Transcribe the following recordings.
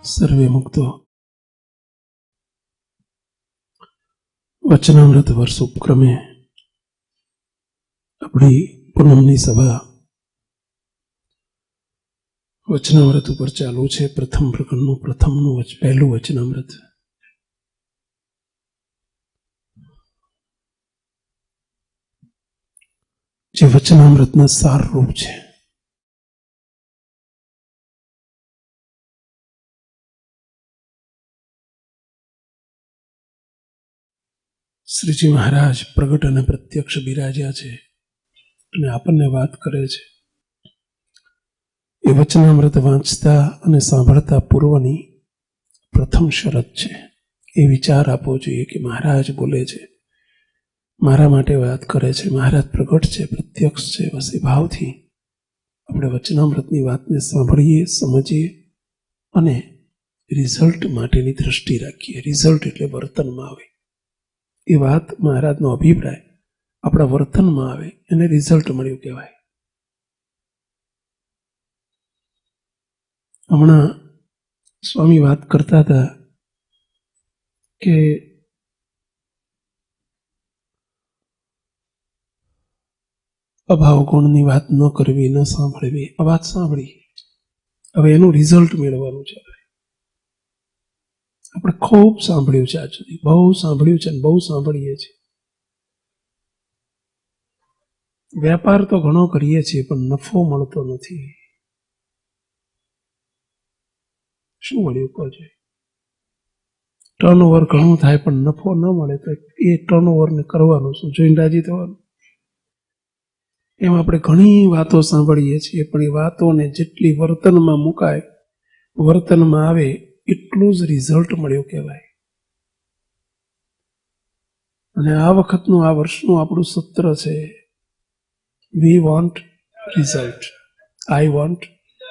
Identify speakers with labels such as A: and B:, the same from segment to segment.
A: સર્વે મુક્તો વચનામૃત વર્ષ ઉપક્રમે આપણી પૂનમની સભા વચનામૃત ઉપર ચાલુ છે. પ્રથમ પ્રકરણનું પહેલું વચનામૃત. જે વચનામૃતના સાર રૂપ છે. શ્રીજી મહારાજ પ્રગટ અને પ્રત્યક્ષ બિરાજ્યા છે અને આપણને વાત કરે છે. એ વચનામૃત વાંચતા અને સાંભળતા પૂર્વની પ્રથમ શરત છે. એ વિચાર આપવો જોઈએ કે મહારાજ બોલે છે, મારા માટે વાત કરે છે, મહારાજ પ્રગટ છે, પ્રત્યક્ષ છે. બસ એ ભાવથી આપણે વચનામૃતની વાતને સાંભળીએ, સમજીએ અને રિઝલ્ટ માટેની દ્રષ્ટિ રાખીએ. રિઝલ્ટ એટલે વર્તનમાં આવે. એ વાત મહારાજનો અભિપ્રાય આપણા વર્તનમાં આવે એને રિઝલ્ટ મળ્યું કહેવાય. હમણાં સ્વામી વાત કરતા હતા કે અભાવ ગુણની વાત ન કરવી, ન સાંભળવી. આ વાત સાંભળી, હવે એનું રિઝલ્ટ મેળવવાનું છે. આપણે ખૂબ સાંભળ્યું છે, આજ સુધી બહુ સાંભળ્યું છે, બહુ સાંભળીએ છીએ. વેપાર તો ઘણો કરીએ છીએ પણ નફો મળતો નથી. શું મળ્યું કહો છો? ટર્નઓવર ઘણું થાય પણ નફો ન મળે તો એ ટર્નઓવરને કરવાનું શું? જોઈને રાજી થવાનું. એમ આપણે ઘણી વાતો સાંભળીએ છીએ પણ એ વાતોને જેટલી વર્તનમાં મુકાય, વર્તનમાં આવે એટલું જ રિઝલ્ટ મળ્યું કહેવાય. અને આ વખતનું, આ વર્ષનું આપણું સૂત્ર છે, we want result. I want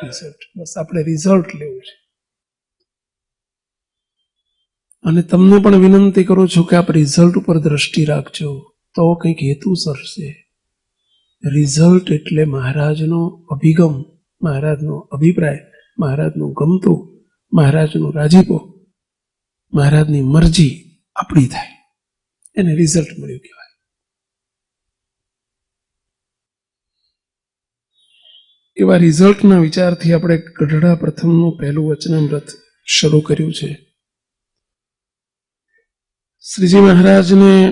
A: result. બસ આપણે રિઝલ્ટ લેવું છે. અને તમને પણ વિનંતી કરું છું કે આપ રિઝલ્ટ ઉપર દ્રષ્ટિ રાખજો તો કંઈક હેતુસર છે. રિઝલ્ટ એટલે મહારાજનો અભિગમ, મહારાજનો અભિપ્રાય, મહારાજનું ગમતું, મહારાજનું રાજીપો, મહારાજની મરજી આપણી થાય એને રિઝલ્ટ મળ્યું કહેવાય. એવા રિઝલ્ટના વિચારથી આપણે ગઢડા પ્રથમનું પહેલું વચનામૃત શરૂ કર્યું છે. શ્રીજી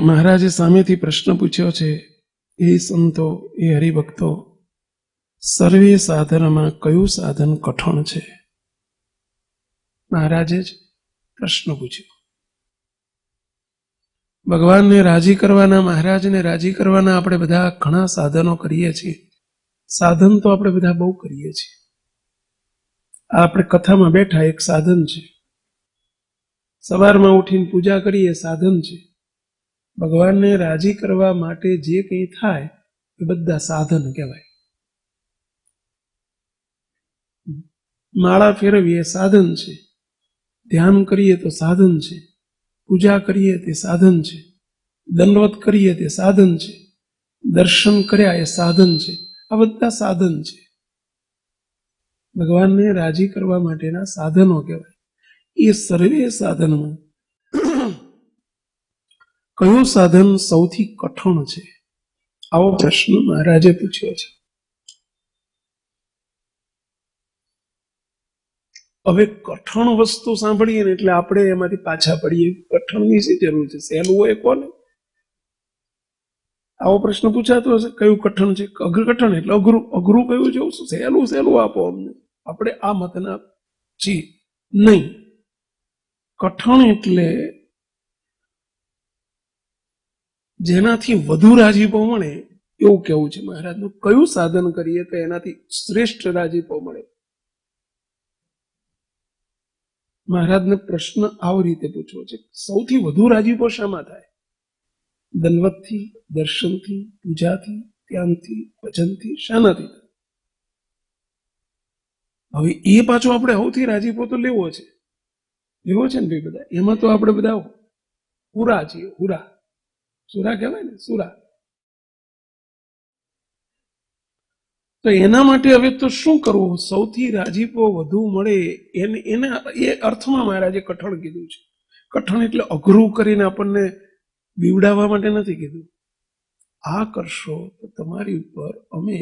A: મહારાજે સામેથી પ્રશ્ન પૂછ્યો છે, એ સંતો, એ હરિભક્તો, સર્વે સાધનમાં કયું સાધન કઠણ છે? મહારાજે જ પ્રશ્ન પૂછ્યો. ભગવાનને રાજી કરવાના, મહારાજને રાજી કરવાના આપણે બધા ઘણા સાધનો કરીએ છીએ. સાધન તો આપણે બધા બહુ કરીએ છીએ. આ આપણે કથામાં બેઠા એક સાધન છે. સવારમાં ઉઠીને પૂજા કરીએ, સાધન છે. ભગવાનને રાજી કરવા માટે જે કંઈ થાય એ બધા સાધન કહેવાય. માળા ફેરવીએ સાધન છે, ધ્યાન કરીએ તો સાધન છે, પૂજા કરીએ તે સાધન છે, દંડવત કરીએ તે સાધન છે, દર્શન કર્યા એ સાધન છે. આ બધા સાધન છે. ભગવાનને રાજી કરવા માટેના સાધનો કહેવાય. એ સર્વે સાધનમાં કયું સાધન સૌથી કઠણ છે? આવો પ્રશ્ન મહારાજે પૂછ્યો છે. હવે કઠણ વસ્તુ સાંભળીએ ને એટલે આપણે એમાંથી પાછા પડીએ. કઠણની શી જરૂર છે? સહેલું હોય કોને? આવો પ્રશ્ન પૂછાતો હશે, કયું કઠણ છે? કઠણ એટલે અઘરું. અઘરું કયું છે? સહેલું સહેલું આપો અમને. આપણે આ મતના છીએ નહીં. કઠણ એટલે જેનાથી વધુ રાજીપો મળે એવું કેવું છે મહારાજનું. કયું સાધન કરીએ તો એનાથી શ્રેષ્ઠ રાજીપો મળે? મહારાજને પ્રશ્ન આવી રીતે પૂછવો છે, સૌથી વધુ રાજીપો શામાં થાય? દંડવતથી, દર્શનથી, પૂજાથી, ધ્યાનથી, ભજનથી, શાનાથી થાય? હવે એ પાછો આપણે સૌથી રાજીપો તો લેવો છે ને ભાઈ બધા. એમાં તો આપણે બધા હુરા છીએ. હુરા, સુરા કહેવાય ને, સુરા. તો એના માટે હવે તો શું કરવું? સૌથી રાજીપો વધુ મળે એના એ અર્થમાં મહારાજે કઠણ કીધું છે. કઠણ એટલે અઘરું કરીને આપણને બીવડાવવા માટે નથી કીધું. આ કરશો તો તમારી ઉપર અમે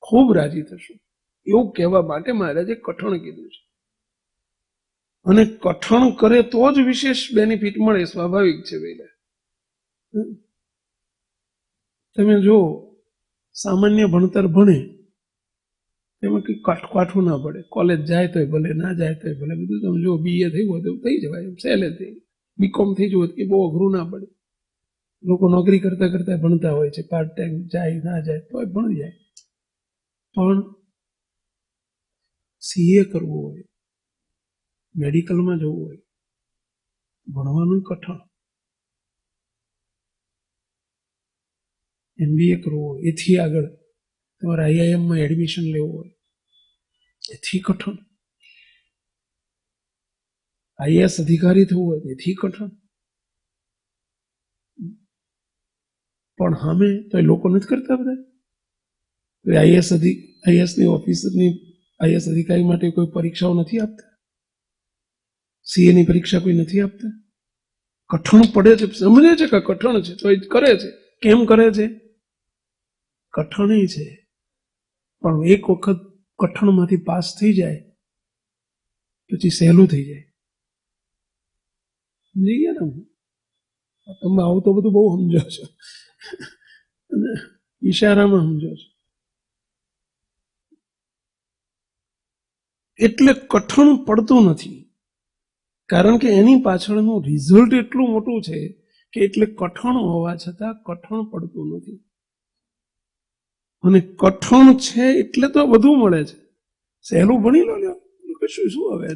A: ખૂબ રાજી થશું એવું કહેવા માટે મહારાજે કઠણ કીધું છે. અને કઠણ કરે તો જ વિશેષ બેનિફિટ મળે, સ્વાભાવિક છે. પહેલા તમે જો સામાન્ય ભણતર ભણે એમાં કંઈ કાઠું ના પડે. કોલેજ જાય તોય ભલે, ના જાય તોય ભલે, બધું તમે જો BA થયું હોય તો થઈ જવાય, સહેલે થઈ. BCom થઈ જવું કે બહુ અઘરું ના પડે. લોકો નોકરી કરતા કરતા ભણતા હોય છે, પાર્ટ ટાઈમ જાય ના જાય તોય ભણી જાય. પણ CA કરવું હોય, મેડિકલમાં જવું હોય, ભણવાનું કઠણ. MBA કરવું હોય, એથી આગળ તમારે IIMમાં એડમિશન લેવું હોય, એથી કઠણ. IAS અધિકારી થવું હોય એથી કઠણ. પણ સામે તો એ લોકો નથી કરતા બધા. IASની ઓફિસરની IAS અધિકારી માટે કોઈ પરીક્ષાઓ નથી આપતા. CA ની પરીક્ષા કોઈ નથી આપતા. કઠણ પડે છે, સમજે છે કે કઠણ છે તો એ કરે છે. કેમ કરે છે? કઠણ છે. પણ એક વખત કઠણમાંથી પાસ થઈ જાય પછી સહેલું થઈ જાય. સમજી ગયા ને? તમે આવું તો બધું બહુ સમજો છો, ઈશારામાં સમજો છો. એટલે કઠણ પડતું નથી, કારણ કે એની પાછળનું રિઝલ્ટ એટલું મોટું છે કે એટલે કઠણ હોવા છતાં કઠણ પડતું નથી. અને કઠણ છે એટલે તો બધું મળે છે. સહેલું ભણી લો, કશું શું હવે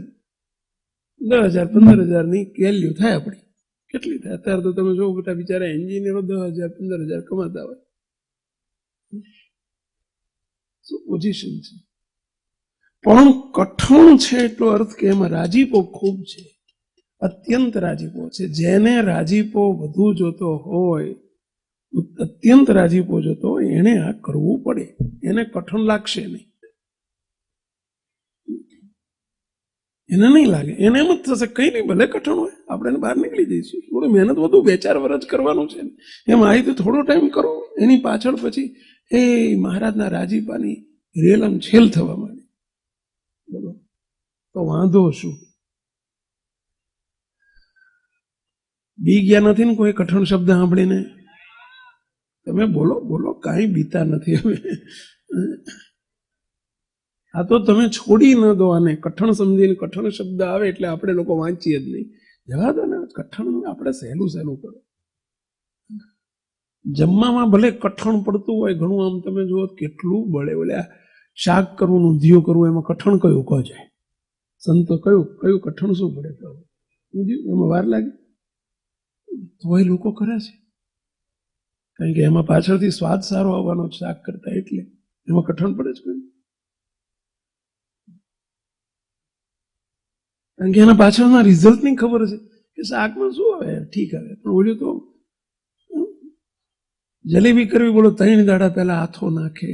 A: 10,000 15,000 ની વેલ્યુ થાય આપણી. કેટલી થાય અત્યારે તો તમે જો બધા બિચારા એન્જિનિયરો 10,000 15,000 કમાતા હોય. શું પોઝિશન છે? પણ કઠણ છે એટલો અર્થ કે એમાં રાજીપો ખૂબ છે, અત્યંત રાજીપો છે. જેને રાજીપો વધુ જોતો હોય, અત્યંત રાજીપો જોતો હોય, એને આ કરવું પડે. એને કઠણ લાગશે નહીં, એને નહીં લાગે. એને એમ જ થશે કઈ નહીં, ભલે કઠણ હોય આપણે બહાર નીકળી જઈશું. થોડું મહેનત વધુ 2-4 વર્ષ કરવાનું છે, એમ આવી તો થોડો ટાઈમ કરો. એની પાછળ પછી એ મહારાજના રાજીપાની રેલમ છેલ થવા માંડે. બોલો તો વાંધો શું? બી ગયા નથી ને કોઈ કઠણ શબ્દ સાંભળીને? તમે બોલો બોલો, કાંઈ બીતા નથી હવે. આ તો તમે છોડી ન દો આને. કઠણ સમજીને કઠણ શબ્દ આવે એટલે આપણે લોકો વાંચીએ જ નહીં. જવા દો ને, કઠણ આપણે સહેલું સહેલું કરો. જમવામાં ભલે કઠણ પડતું હોય ઘણું, આમ તમે જુઓ કેટલું બળે. બોલે શાક કરવું, ઊંધિયું કરવું, એમાં કઠણ કયું કહો જાય? સંતો કયું કઠણ શું પડે? એમાં વાર લાગે તો એ લોકો કરે છે, કારણ કે એમાં પાછળથી સ્વાદ સારો આવવાનો શાક કરતા, એટલે એમાં કઠણ પડે છે. કારણ કે એના પાછળના રિઝલ્ટની ખબર છે કે શાકમાં શું આવે, ઠીક આવે. પણ ઓલું તો જલેબી કરવી, બોલો 3 દાડા પહેલા હાથો નાખે,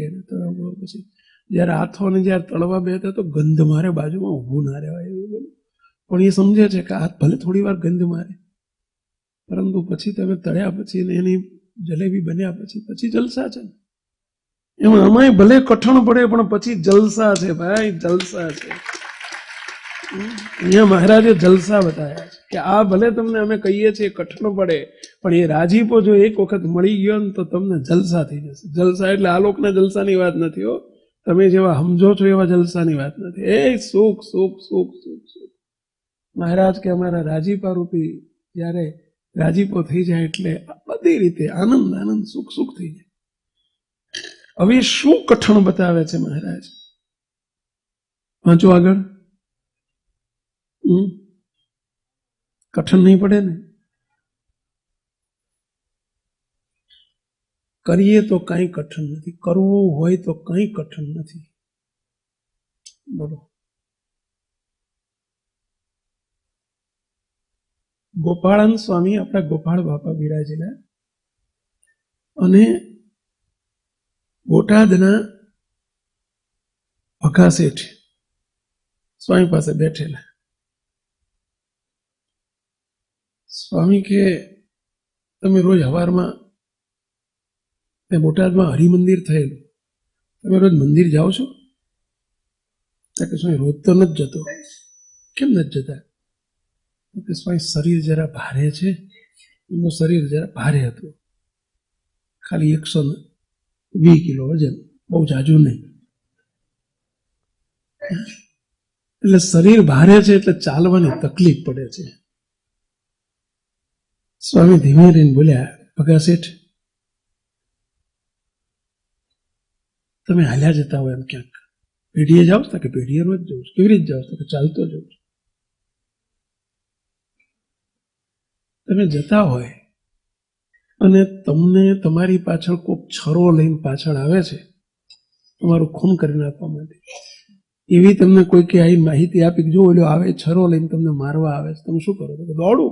A: પછી જયારે હાથોને જયારે તળવા બેઠા તો ગંધ મારે, બાજુમાં ઊભું ના રહેવાય એવું. બોલો પણ એ સમજે છે કે હાથ ભલે થોડી વાર ગંધ મારે, પરંતુ પછી તમે તળ્યા પછી એની જલેબી બન્યા પછી જલસા છે. એમાં અમાય ભલે કઠણ પડે પણ પછી જલસા છે ભાઈ, જલસા છે. અહીંયા મહારાજે જલસા બતાવ્યા છે કે આ ભલે તમને અમે કહીએ છીએ કઠણ પડે, પણ એ રાજીપો જો એક વખત મળી ગયો ને તો તમને જલસા થઈ જશે. જલસા એટલે આ લોકના જલસાની વાત નથી હો, તમે જેવા સમજો છો એવા જલસાની વાત નથી. એ સુખ સુખ સુખ સુખ સુખ. મહારાજ કે અમારા રાજીપા રૂપી જ્યારે રાજીપો થઈ જાય એટલે બધી રીતે આનંદ આનંદ સુખ સુખ થઈ જાય. હવે શું કઠણ બતાવે છે મહારાજ? વાંચો આગળ. કઠણ નહીં પડે ને? કરીએ તો કઈ કઠણ નથી, કરવું હોય તો કઈ કઠણ નથી. બોલો ગોપાળાનંદ સ્વામી, આપણા ગોપાળ બાપા બિરાજેલા, અને બોટાદના ભગા શેઠ સ્વામી પાસે બેઠેલા. સ્વામી કે તમે રોજ સવારમાં બોટાદમાં હરિમંદિર થયેલું, તમે રોજ મંદિર જાઓ છો? કે સ્વામી રોજ તો નથી જતો. કેમ નથી જતા? કે સ્વામી શરીર જરા ભારે છે. એમનું શરીર જરા ભારે હતું, ખાલી 120 કિલો વજન, બહુ જાજુ નહીં. એટલે શરીર ભારે છે એટલે ચાલવાની તકલીફ પડે છે. સ્વામી ધીમે રહીને બોલ્યા, ભગા શેઠ તમે હાલ્યા જતા હોય એમ ક્યાંક પેઢીએ જાઓ છો? કે પેઢીએ રોજ જવું છું. કેવી રીતે જાઓ છો? કે ચાલતો જવું છું. તમે જતા હોય અને તમને તમારી પાછળ કોઈક છરો લઈને પાછળ આવે છે તમારું ખૂન કરી નાખવા માટે, એવી તમને કોઈ કે આવી માહિતી આપી કે જો ઓલો આવે છરો લઈને તમને મારવા આવે છે, તમે શું કરો? દોડું.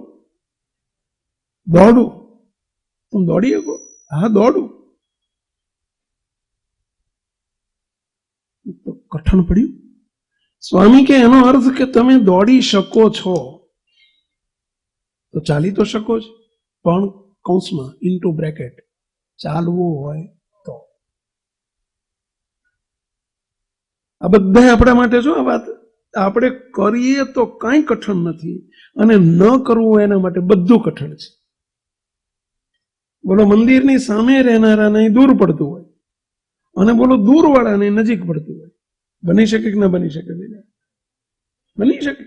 A: તમે દોડી શકો? હા, દોડું. તો કઠણ પડ્યું. સ્વામી કે એનો અર્થ કે તમે દોડી શકો છો તો ચાલી તો શકો જ, પણ કૌંસમાં ઇન્ટુ બ્રેકેટ ચાલવું હોય તો. આ બધા આપણા માટે જો આ વાત આપણે કરીએ તો કાંઈ કઠણ નથી, અને ન કરવું એના માટે બધું કઠણ છે. બોલો મંદિરની સામે રહેનારાને દૂર પડતું હોય અને બોલો દૂરવાળાને નજીક પડતું હોય. બની શકે કે ના બની શકે? બની શકે.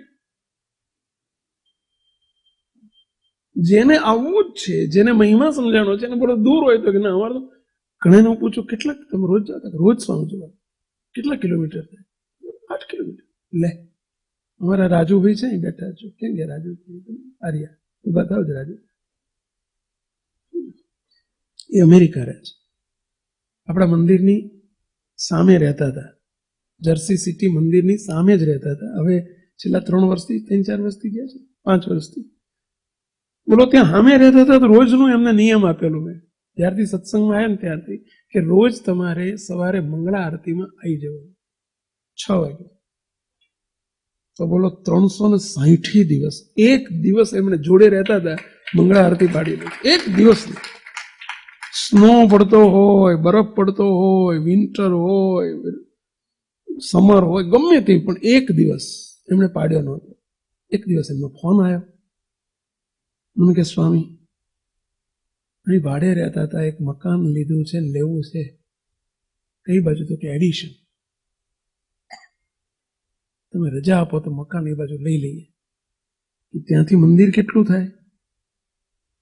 A: જેને આવવું જ છે, જેને મહિમા સમજાણો છે, એને બોલો દૂર હોય તો કે ના અમારે તો. ઘણાને હું પૂછું કેટલાક તમે રોજ જતા? રોજ સ્વામી જોવા. કેટલા કિલોમીટર થાય? 8 કિલોમીટર. લે, અમારા રાજુભાઈ છે ને બેઠા છો. કેમ ગયા રાજુ? આર્યા ઉભા થાવ જ. રાજુ એ અમેરિકા રહે છે. આપણા મંદિરની સામે રહેતા હતા, જર્સી સિટી મંદિરની સામે જ રહેતા હતા. હવે છેલ્લા 3 વર્ષથી 3-4 વર્ષથી ગયા છે, 5 વર્ષથી. બોલો ત્યાં સામે રહેતા હતા તો રોજનું એમને નિયમ આપેલું મેં જ્યારથી સત્સંગમાં આવ્યા ને ત્યારથી, કે રોજ તમારે સવારે મંગળા આરતીમાં આવી જવું 6 વાગે. તો બોલો 360 દિવસ, એક દિવસ એમણે જોડે રહેતા હતા, મંગળા આરતી પાડી દીધી. એક દિવસ. સ્નો પડતો હોય, બરફ પડતો હોય, વિન્ટર હોય, સમર હોય, ગમે તે, પણ એક દિવસ એમણે પાડ્યો નહોતો. એક દિવસ એમનો ફોન આવ્યો, મને કે સ્વામી અહીં ભાડે રહેતા હતા, એક મકાન લીધું છે, લેવું છે. કઈ બાજુ? તો કે એડિશન. તમે રજા આપો તો મકાન એ બાજુ લઈ લઈએ. ત્યાંથી મંદિર કેટલું થાય?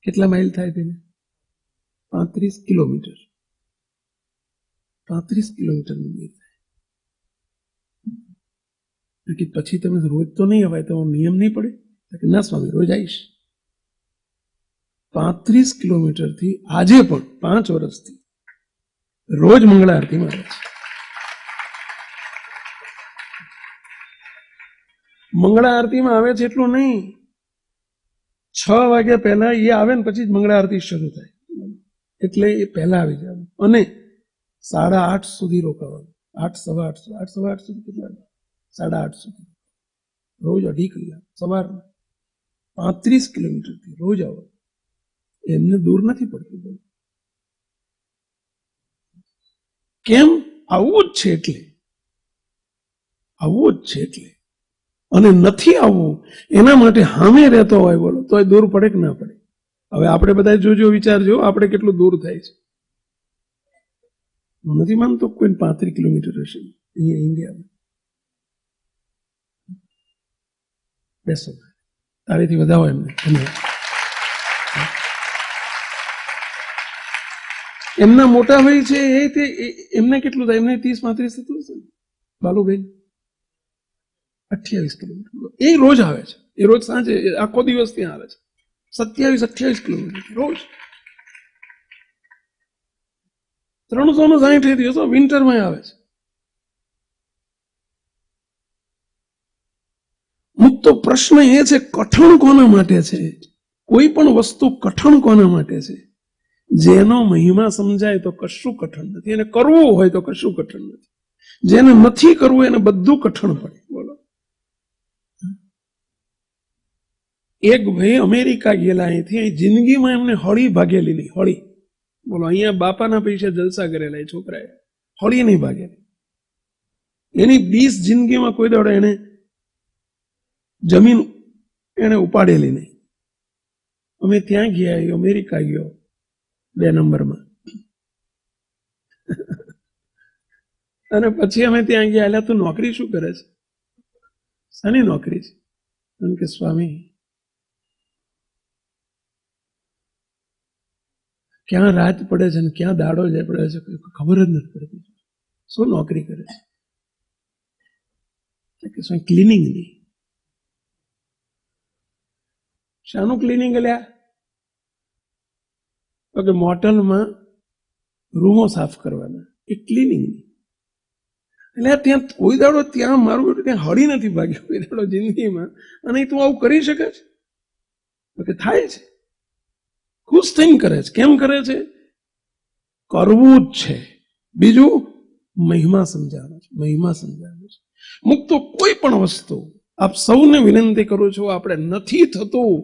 A: કેટલા માઇલ થાય? તેને 35 કિલોમીટર. 35 કિલોમીટર મંદિર થાય. પછી તમે રોજ તો નહીં અવાય, તો નિયમ નહીં પડે? ના સ્વામી રોજ આવીશ. 35 કિલોમીટરથી આજે પણ 5 વર્ષથી રોજ મંગળા આરતીમાં રહે છે. મંગળા આરતીમાં આવે છે એટલું નહીં, 6 વાગ્યા પહેલા એ આવે ને પછી જ મંગળા આરતી શરૂ થાય, એટલે એ પહેલા આવી જાય. અને 8:30 સુધી રોકાવાનું. 8, સવા 8 સુધી કેટલા? 8:30 સુધી. રોજ 2.5 કલાક સવારના. 35 કિલોમીટરથી રોજ આવો. એમને દૂર નથી પડતું. કેમ? આવવું જ છે એટલે. આવવું જ છે એટલે. અને નથી આવવું એના માટે સામે રહેતો હોય બોલો તો દૂર પડે કે ના પડે? હવે આપણે બધા જોજો, વિચારજો આપણે કેટલું દૂર થાય છે. હું નથી માનતો કોઈ 35 કિલોમીટર હશે અહીંયા ઇન્ડિયામાં. બેસો, તારીથી વધાવો એમને. એમના મોટા ભાઈ છે એમને કેટલું થાય? એમને 30-35 થતું હશે. બાલુભાઈ 28 કિલોમીટર. એ રોજ આવે છે. એ રોજ સાંજે આખો દિવસ ત્યાં આવે છે. 27-28 કિલોમીટર રોજ. 360 દિવસો વિન્ટરમાં આવે છે. મુક્તો પ્રશ્ન એ છે, કઠણ કોના માટે છે? કોઈ પણ વસ્તુ કઠણ કોના માટે છે? જેનો મહિમા સમજાય તો કશું કઠણ નથી, અને કરવું હોય તો કશું કઠણ નથી. જેને નથી કરવું એને બધું કઠણ પડે. બોલો, એક ભાઈ અમેરિકા ગયેલા અહીંથી, અહીં જિંદગીમાં એમને હળી ભાગેલી નહીં. હળી, બોલો, અહીંયા બાપાના પૈસા જલસા કરેલા એ છોકરાએ, હળી નહીં ભાગેલી. એની 20 જિંદગીમાં કોઈ દાડો એને જમીન એને ઉપાડેલી નહીં. અમે ત્યાં ગયા, એ અમેરિકા ગયો 2 નંબરમાં, અને પછી અમે ત્યાં ગયા, એટલે તું નોકરી શું કરે છે? શાની નોકરી છે? એમ કે સ્વામી ક્યાં રાત પડે છે ને ક્યાં દાડો જાય પડે છે ખબર જ નથી પડતી. શું નોકરી કરે છે? કે શું ક્લિનિંગ ની? શાનું ક્લિનિંગ લ્યા? તો કે મોટલમાં રૂમો સાફ કરવાના, એ ક્લિનિંગ ની. એટલે ત્યાં કોઈ દાડો ત્યાં મારું ત્યાં હળી નથી ભાગ્યું કોઈ દાડો જિંદગીમાં, અને તું આવું કરી શકે છે? તો કે થાય છે. ખુશ થઈને કરે છે. કેમ કરે છે? કરવું જ છે. બીજું મહિમા સમજાવવાનો છે, મહિમા સમજાવવાનો છે. મુક્તો કોઈ પણ વસ્તુ આપ સૌને વિનંતી કરું છું, આપણે નથી થતું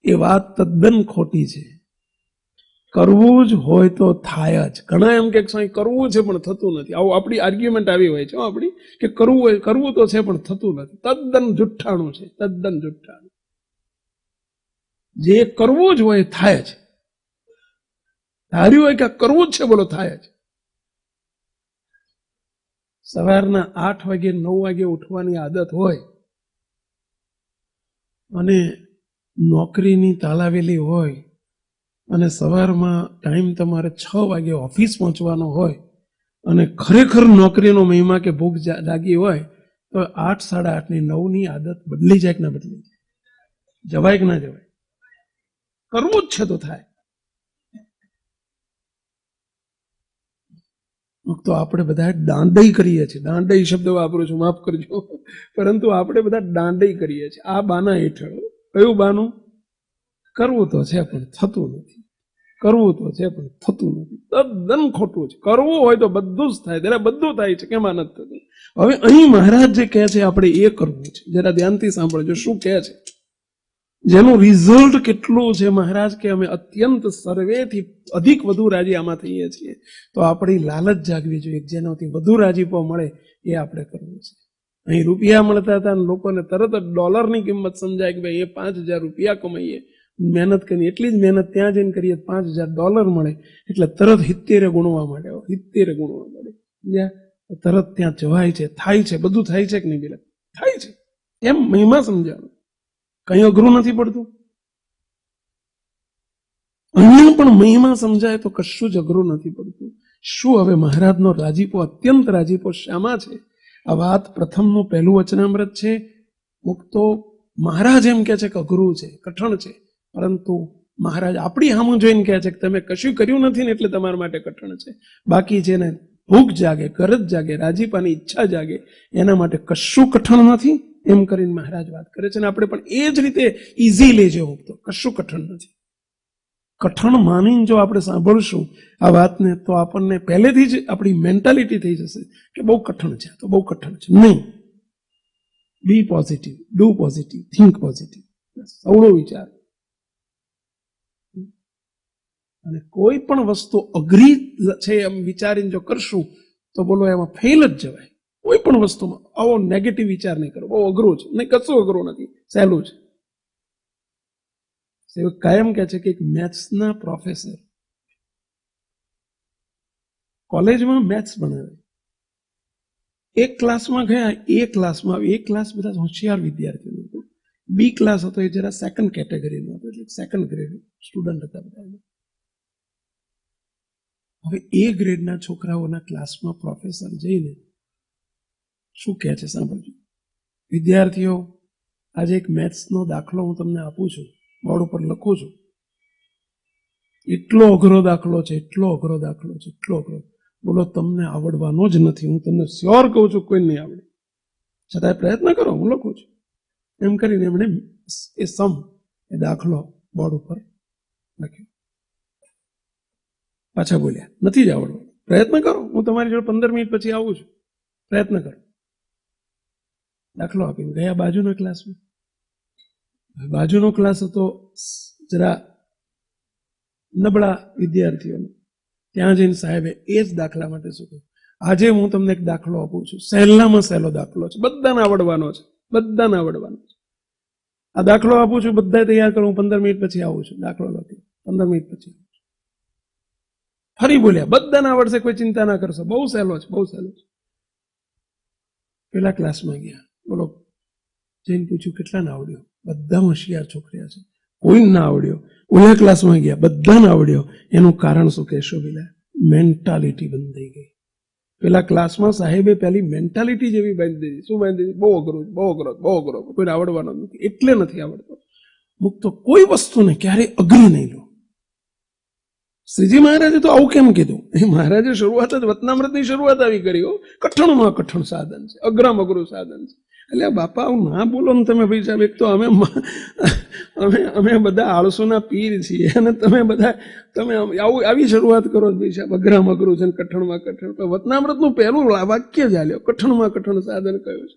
A: એ વાત તદ્દન ખોટી છે. કરવું જ હોય તો થાય જ. ઘણા એમ કે કરવું છે પણ થતું નથી, આવું આપણી આર્ગ્યુમેન્ટ આવી હોય છે આપણી, કે કરવું તો છે પણ થતું નથી. તદ્દન જુઠ્ઠાણું છે, તદ્દન જુઠ્ઠાણું. જે કરવું જ હોય થાય જ. ધાર્યું હોય કે કરવું જ છે, બોલો, થાય જ. સવારના 8 વાગે 9 વાગે ઉઠવાની આદત હોય અને નોકરીની તાલાવેલી હોય અને સવારમાં ટાઈમ તમારે 6 વાગે ઓફિસ પહોંચવાનો હોય અને ખરેખર નોકરીનો મહિમા કે ભૂખ જાગી હોય તો 8, 8:30 ની 9 ની આદત બદલી જાય કે ના બદલી જાય? જવાય કે ના જવાય? કરવું જ છે તો થાય. તો આપણે બધા દાંડઈ કરીએ છીએ. દાંડઈ શબ્દ વાપરું છું, માફ કરજો, પરંતુ આપણે બધા દાંડઈ કરીએ છીએ આ બાના હેઠળ. કયું બાનું? કરવું તો છે પણ થતું નથી. કરવું તો છે પણ થતું નથી. તદ્દન ખોટું છે. કરવું હોય તો બધું જ થાય, ત્યારે બધું થાય છે, કેમ નથી થતું? હવે અહીં મહારાજ જે કહે છે આપણે એ કરવું છે. જરા ધ્યાનથી સાંભળજો શું કહે છે, જેનું રિઝલ્ટ કેટલું છે. મહારાજ કે અમે અત્યંત સર્વેથી અધિક વધુ રાજી આમાં થઈએ છીએ. તો આપણી લાલચ જાગવી જોઈએ, જેનાથી વધુ રાજીપો મળે એ આપણે કરવું છે. અહીં રૂપિયા મળતા હતા અને લોકોને તરત જ ડોલરની કિંમત સમજાય કે ભાઈ એ 5,000 રૂપિયા કમાઈએ, મહેનત કરીને એટલી જ મહેનત ત્યાં જઈને કરીએ $5,000 મળે, એટલે તરત 70 ગુણવા માંડે, 70 ગુણવા માંડે. તરત ત્યાં જવાય છે, થાય છે, બધું થાય છે કે નહીં? પેલા થાય છે. એમ મહિમા સમજાવો, કઈ અઘરું નથી પડતું. અહીંયા પણ મહિમા સમજાય તો કશું જ અઘરું નથી પડતું. શું હવે મહારાજનો રાજીપો, અત્યંત રાજીપો શામાં છે? આ વાત પ્રથમનું પહેલું વચનામૃત છે. મુક્તો મહારાજ એમ કે છે કે અઘરું છે, કઠણ છે, પરંતુ મહારાજ આપણી સામું જોઈને કહે છે કે તમે કશું કર્યું નથી ને એટલે તમારા માટે કઠણ છે. બાકી જેને ભૂખ જાગે, ગરજ જાગે, રાજીપાની ઈચ્છા જાગે, એના માટે કશું કઠણ નથી, એમ કરીને મહારાજ વાત કરે છે. અને આપણે પણ એ જ રીતે ઈઝી લેજો. મુક્તો કશું કઠણ નથી. કઠણ માનીને જો આપણે સાંભળશું આ વાતને તો આપણને પહેલેથી જ આપણી મેન્ટાલિટી થઈ જશે કે બહુ કઠણ છે, તો બહુ કઠણ છે. નહીં. Be positive, do positive, think positive. સૌનો વિચાર. અને કોઈ પણ વસ્તુ અઘરી છે એમ વિચારીને જો કરશું તો બોલો એમાં ફેલ જ જવાય. કોઈ પણ વસ્તુમાં આવો નેગેટિવ વિચાર નહીં કરો, બહુ અઘરું છે. નહીં, કશું અઘરું નથી, સહેલું છે. કાયમ કહે છે કે એક મેથ્સના પ્રોફેસર કોલેજમાં મેથ્સ ભણાવે. એક ક્લાસમાં ગયા, એક ક્લાસ બધા હોશિયાર વિદ્યાર્થીઓ હતો, બી ક્લાસ હતો એ જરા સેકન્ડ કેટેગરીનો હતો, એટલે સેકન્ડ ગ્રેડ સ્ટુડન્ટ હતા બધા. હવે એ ગ્રેડના છોકરાઓના ક્લાસમાં પ્રોફેસર જઈને શું કહે છે સાંભળજો. વિદ્યાર્થીઓ, આજે એક મેથ્સનો દાખલો હું તમને આપું છું, બોર્ડ ઉપર લખું છું. એટલો અઘરો દાખલો છે, એટલો અઘરો દાખલો છે, એટલો અઘરો. બોલો તમને આવડવાનો જ નથી, હું તમને શ્યોર કહું છું, કોઈ નહીં આવડે, છતાંય પ્રયત્ન કરો, હું લખું છું. એમ કરીને એમણે એ દાખલો બોર્ડ ઉપર લખ્યો. પાછા બોલ્યા, નથી જ આવડવાનું, પ્રયત્ન કરો, હું તમારી જોડે 15 મિનિટ પછી આવું છું. પ્રયત્ન કરો. દાખલો આપીને ગયા બાજુના ક્લાસમાં. બાજુનો ક્લાસ હતો જરા નબળા વિદ્યાર્થીઓનો. ત્યાં જઈને સાહેબે એ જ દાખલા માટે શું કહ્યું. આજે હું તમને એક દાખલો આપું છું, સહેલામાં સહેલો દાખલો છે, બધાને આવડવાનો છે, બધાને આવડવાનો છે. આ દાખલો આપું છું, બધા તૈયાર કરું, 15 મિનિટ પછી આવું છું. દાખલો લખ્યો, 15 મિનિટ પછી આવું છું. ફરી બોલ્યા, બધાને આવડશે, કોઈ ચિંતા ના કરશો, બહુ સહેલો છે, બહુ સહેલો છે. પેલા ક્લાસમાં ગયા, બોલો, જઈને પૂછ્યું કેટલાને આવડ્યો? બધા હોશિયાર છોકરીયા છે, કોઈ ના આવડ્યો. ઓલા ક્લાસમાં ગયા, બધાને આવડ્યો. એનું કારણ શું કહેશો? પેલા મેન્ટાલિટી બંધ થઈ ગઈ. પેલા ક્લાસમાં સાહેબે પેલી મેન્ટાલિટી જેવી બાંધી દીધી. શું બાંધી દીધી? બહુ અઘરું, બહુ અઘરો, બહુ અઘરો, કોઈને આવડવાનો નથી, એટલે નથી આવડતો. મુક્ત કોઈ વસ્તુને ક્યારેય અઘરી નહીં લો. શ્રીજી મહારાજે તો આવું કેમ કીધું? એ મહારાજે શરૂઆત જ વતનામૃતની શરૂઆત આવી કરી. કઠણમાં કઠણ સાધન છે, અઘરામાં અઘરું સાધન છે. એટલે બાપા આવું ના બોલો ને તમે ભાઈ સાહેબ. એક તો અમે બધા આળસોના પીર છીએ અને તમે બધા આવી શરૂઆત કરો ભાઈ સાહેબ, અઘરામાં અઘરું છે, કઠણમાં કઠણ. વતનામૃતનું પહેલું વાક્ય જ આલ્યો, કઠણમાં કઠણ સાધન કયું છે.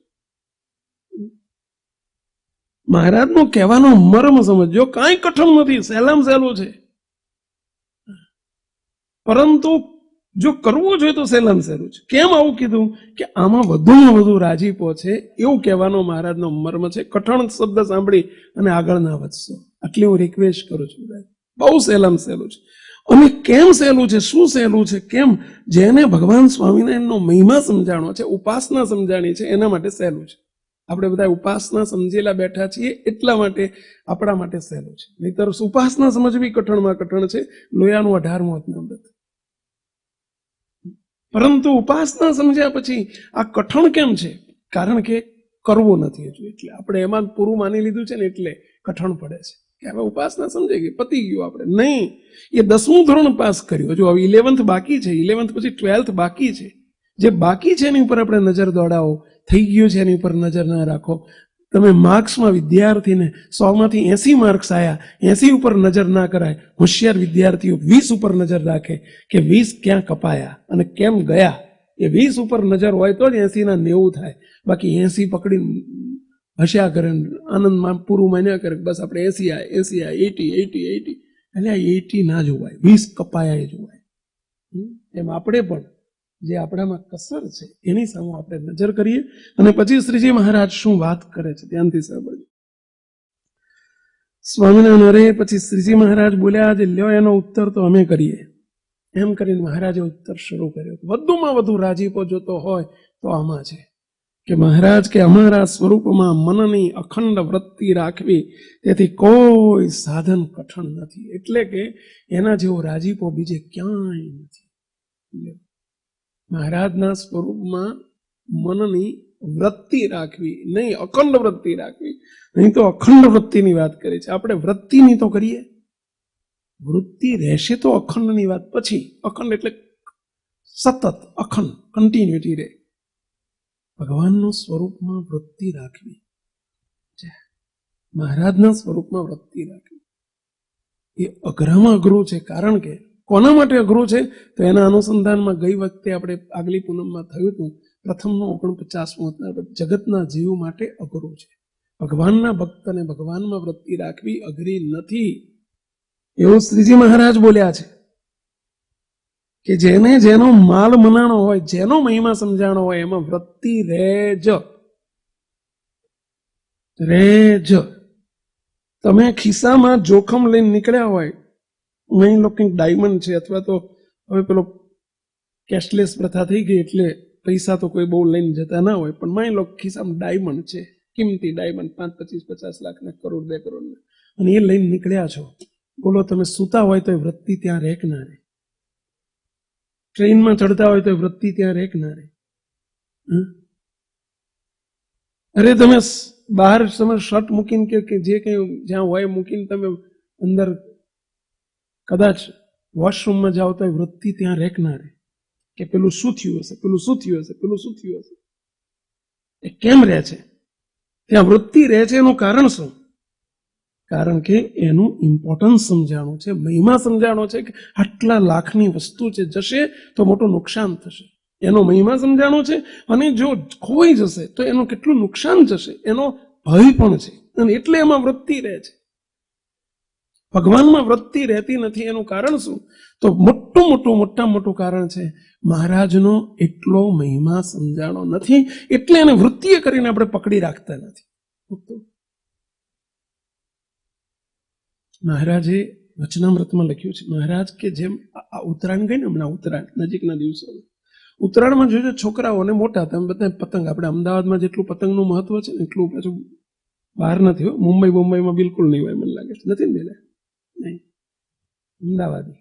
A: મહારાજનો કહેવાનો મર્મ સમજો, કાંઈ કઠણ નથી, સહેલામાં સહેલું છે. પરંતુ જો કરવું જોઈએ તો સહેલામાં સહેલું છે. કેમ આવું કીધું? કે આમાં વધુમાં વધુ રાજીપો છે, એવું કહેવાનો મહારાજનો મર્મ છે. કઠણ શબ્દ સાંભળી અને આગળ ના વધશો, આટલી હું રિક્વેસ્ટ કરું છું. બહુ સહેલામાં સહેલું છે. અને કેમ સહેલું છે, શું સહેલું છે, કેમ? જેને ભગવાન સ્વામિનારાયણનો મહિમા સમજાણો છે, ઉપાસના સમજાણી છે, એના માટે સહેલું છે. આપણે બધા ઉપાસના સમજેલા બેઠા છીએ એટલા માટે આપણા માટે સહેલું છે. નહીતર ઉપાસના સમજવી કઠણમાં કઠણ છે. લોયાનું 18મું વતનામૃત. પરંતુ ઉપાસના સમજ્યા પછી આ કઠણ કેમ છે? કારણ કે કરવું નથી હજુ, એટલે આપણે એમાં પૂરું માની લીધું છે ને, એટલે કઠણ પડે છે. કે હવે ઉપાસના સમજાઈ ગઈ, પતી ગયું. આપણે નહીં, એ 10મું ધોરણ પાસ કર્યું, હજુ હવે 11th બાકી છે, 11th પછી 12th બાકી છે. જે બાકી છે એની ઉપર આપણે નજર દોડાવો, થઈ ગયું છે એની ઉપર નજર ના રાખો. તમે માર્ક્સમાં વિદ્યાર્થીને 100માંથી 80 માર્ક્સ આવ્યા, 80 ઉપર નજર ના કરાય. હોશિયાર વિદ્યાર્થીઓ 20 ઉપર નજર રાખે કે 20 ક્યાં કપાયા અને કેમ ગયા. એ 20 ઉપર નજર હોય તો જ 80ના 90 થાય. બાકી 80 પકડીને હસ્યા કરે, આનંદમાં પૂરું માન્યા કરે, બસ આપણે 80 80 80. એટલે 80 ના જોવાય, 20 કપાયા એ જોવાય. એમ આપણે પણ જે આપણામાં કસર છે એની સામે આપણે નજર કરીએ. અને પછી શ્રીજી મહારાજ શું વાત કરે છે ધ્યાનથી સાંભળજો. સ્વામિનારાયણ અરે પછી શ્રીજી મહારાજ બોલ્યા, જે લ્યો એનો ઉત્તર તો અમે કરીએ. એમ કરીને મહારાજે ઉત્તર શરૂ કર્યો. વધુમાં વધુ રાજીપો જોતો હોય તો આમાં છે કે મહારાજ કે અમારા સ્વરૂપમાં મનની અખંડ વૃત્તિ રાખવી, તેથી કોઈ સાધન કઠણ નથી. એટલે કે એના જેવો રાજીપો બીજે ક્યાંય નથી. મહારાજના સ્વરૂપમાં મનની વૃત્તિ રાખવી, નહીં અખંડ વૃત્તિ રાખવી. નહીં તો અખંડ વૃત્તિની વાત કરી છે આપણે. વૃત્તિની તો કરીએ, વૃત્તિ રહેશે તો અખંડની વાત પછી. અખંડ એટલે સતત, અખંડ, કન્ટિન્યુટી રહે. ભગવાનના સ્વરૂપમાં વૃત્તિ રાખવી, મહારાજના સ્વરૂપમાં વૃત્તિ રાખવી એ અઘરામાં અઘરું છે. કારણ કે કોના માટે અઘરું છે? તો એના અનુસંધાનમાં ગઈ વખતે આપણે આગલી પૂનમમાં થયું હતું, પ્રથમનો 49મો જગતના જીવ માટે અઘરું છે. ભગવાનના ભક્તને ભગવાનમાં વૃત્તિ રાખવી અઘરી નથી, એવું શ્રીજી મહારાજ બોલ્યા છે. કે જેને જેનો માલ મનાણો હોય, જેનો મહિમા સમજાણો હોય, એમાં વૃત્તિ રેજ. તમે ખિસ્સામાં જોખમ લઈને નીકળ્યા હોય, અહીં લોકો ડાયમંડ છે, અથવા તો હવે પેલો કેશલેસ પ્રથા થઈ ગઈ એટલે પૈસા તો કોઈ બહુ લઈને જતા ના હોય, પણ માની લો ખિસ્સામાં ડાયમંડ છે, કિંમતી ડાયમંડ 5, 25, 50 લાખના, કરોડ, 2 કરોડના, અને એ લઈને નીકળ્યા છો. બોલો, તમે સૂતા હોય તો વૃત્તિ ત્યાં રેક ના રહે. ટ્રેનમાં ચડતા હોય તો વૃત્તિ ત્યાં રેક ના રહે. અરે તમે બહાર તમે શર્ટ મૂકીને કે જે કંઈ જ્યાં હોય મૂકીને તમે અંદર કદાચ વોશરૂમમાં જાઓ તો વૃત્તિ ત્યાં રેક ના રહે કે પેલું શું થયું હશે, પેલું શું થયું હશે, પેલું શું થયું હશે. એ કેમ રહે છે? ત્યાં વૃત્તિ રહે છે. એનું કારણ શું? કારણ કે એનું ઇમ્પોર્ટન્સ સમજાણું છે, મહિમા સમજાણો છે કે આટલા લાખની વસ્તુ છે, જશે તો મોટું નુકસાન થશે. એનો મહિમા સમજાણો છે, અને જો ખોવાઈ જશે તો એનું કેટલું નુકસાન જશે એનો ભય પણ છે, અને એટલે એમાં વૃત્તિ રહે છે. ભગવાનમાં વૃત્તિ રહેતી નથી. એનું કારણ શું? તો મોટામાં મોટું કારણ છે મહારાજનો એટલો મહિમા સમજાણો નથી, એટલે એને વૃત્તિએ કરીને આપણે પકડી રાખતા નથી. મહારાજે વચનામૃતમાં લખ્યું છે, મહારાજ કે જેમ આ ઉત્તરાયણ ગઈ ને હમણાં, ઉત્તરાયણ નજીકના દિવસો, ઉત્તરાયણમાં જોજો છોકરાઓને મોટા તમે બધા પતંગ, આપણે અમદાવાદમાં જેટલું પતંગનું મહત્વ છે ને એટલું પાછું બહાર નથી. મુંબઈમાં બિલકુલ નહીં હોય, મને લાગે છે. નથી ને બેલા? નહીં, અમદાવાદી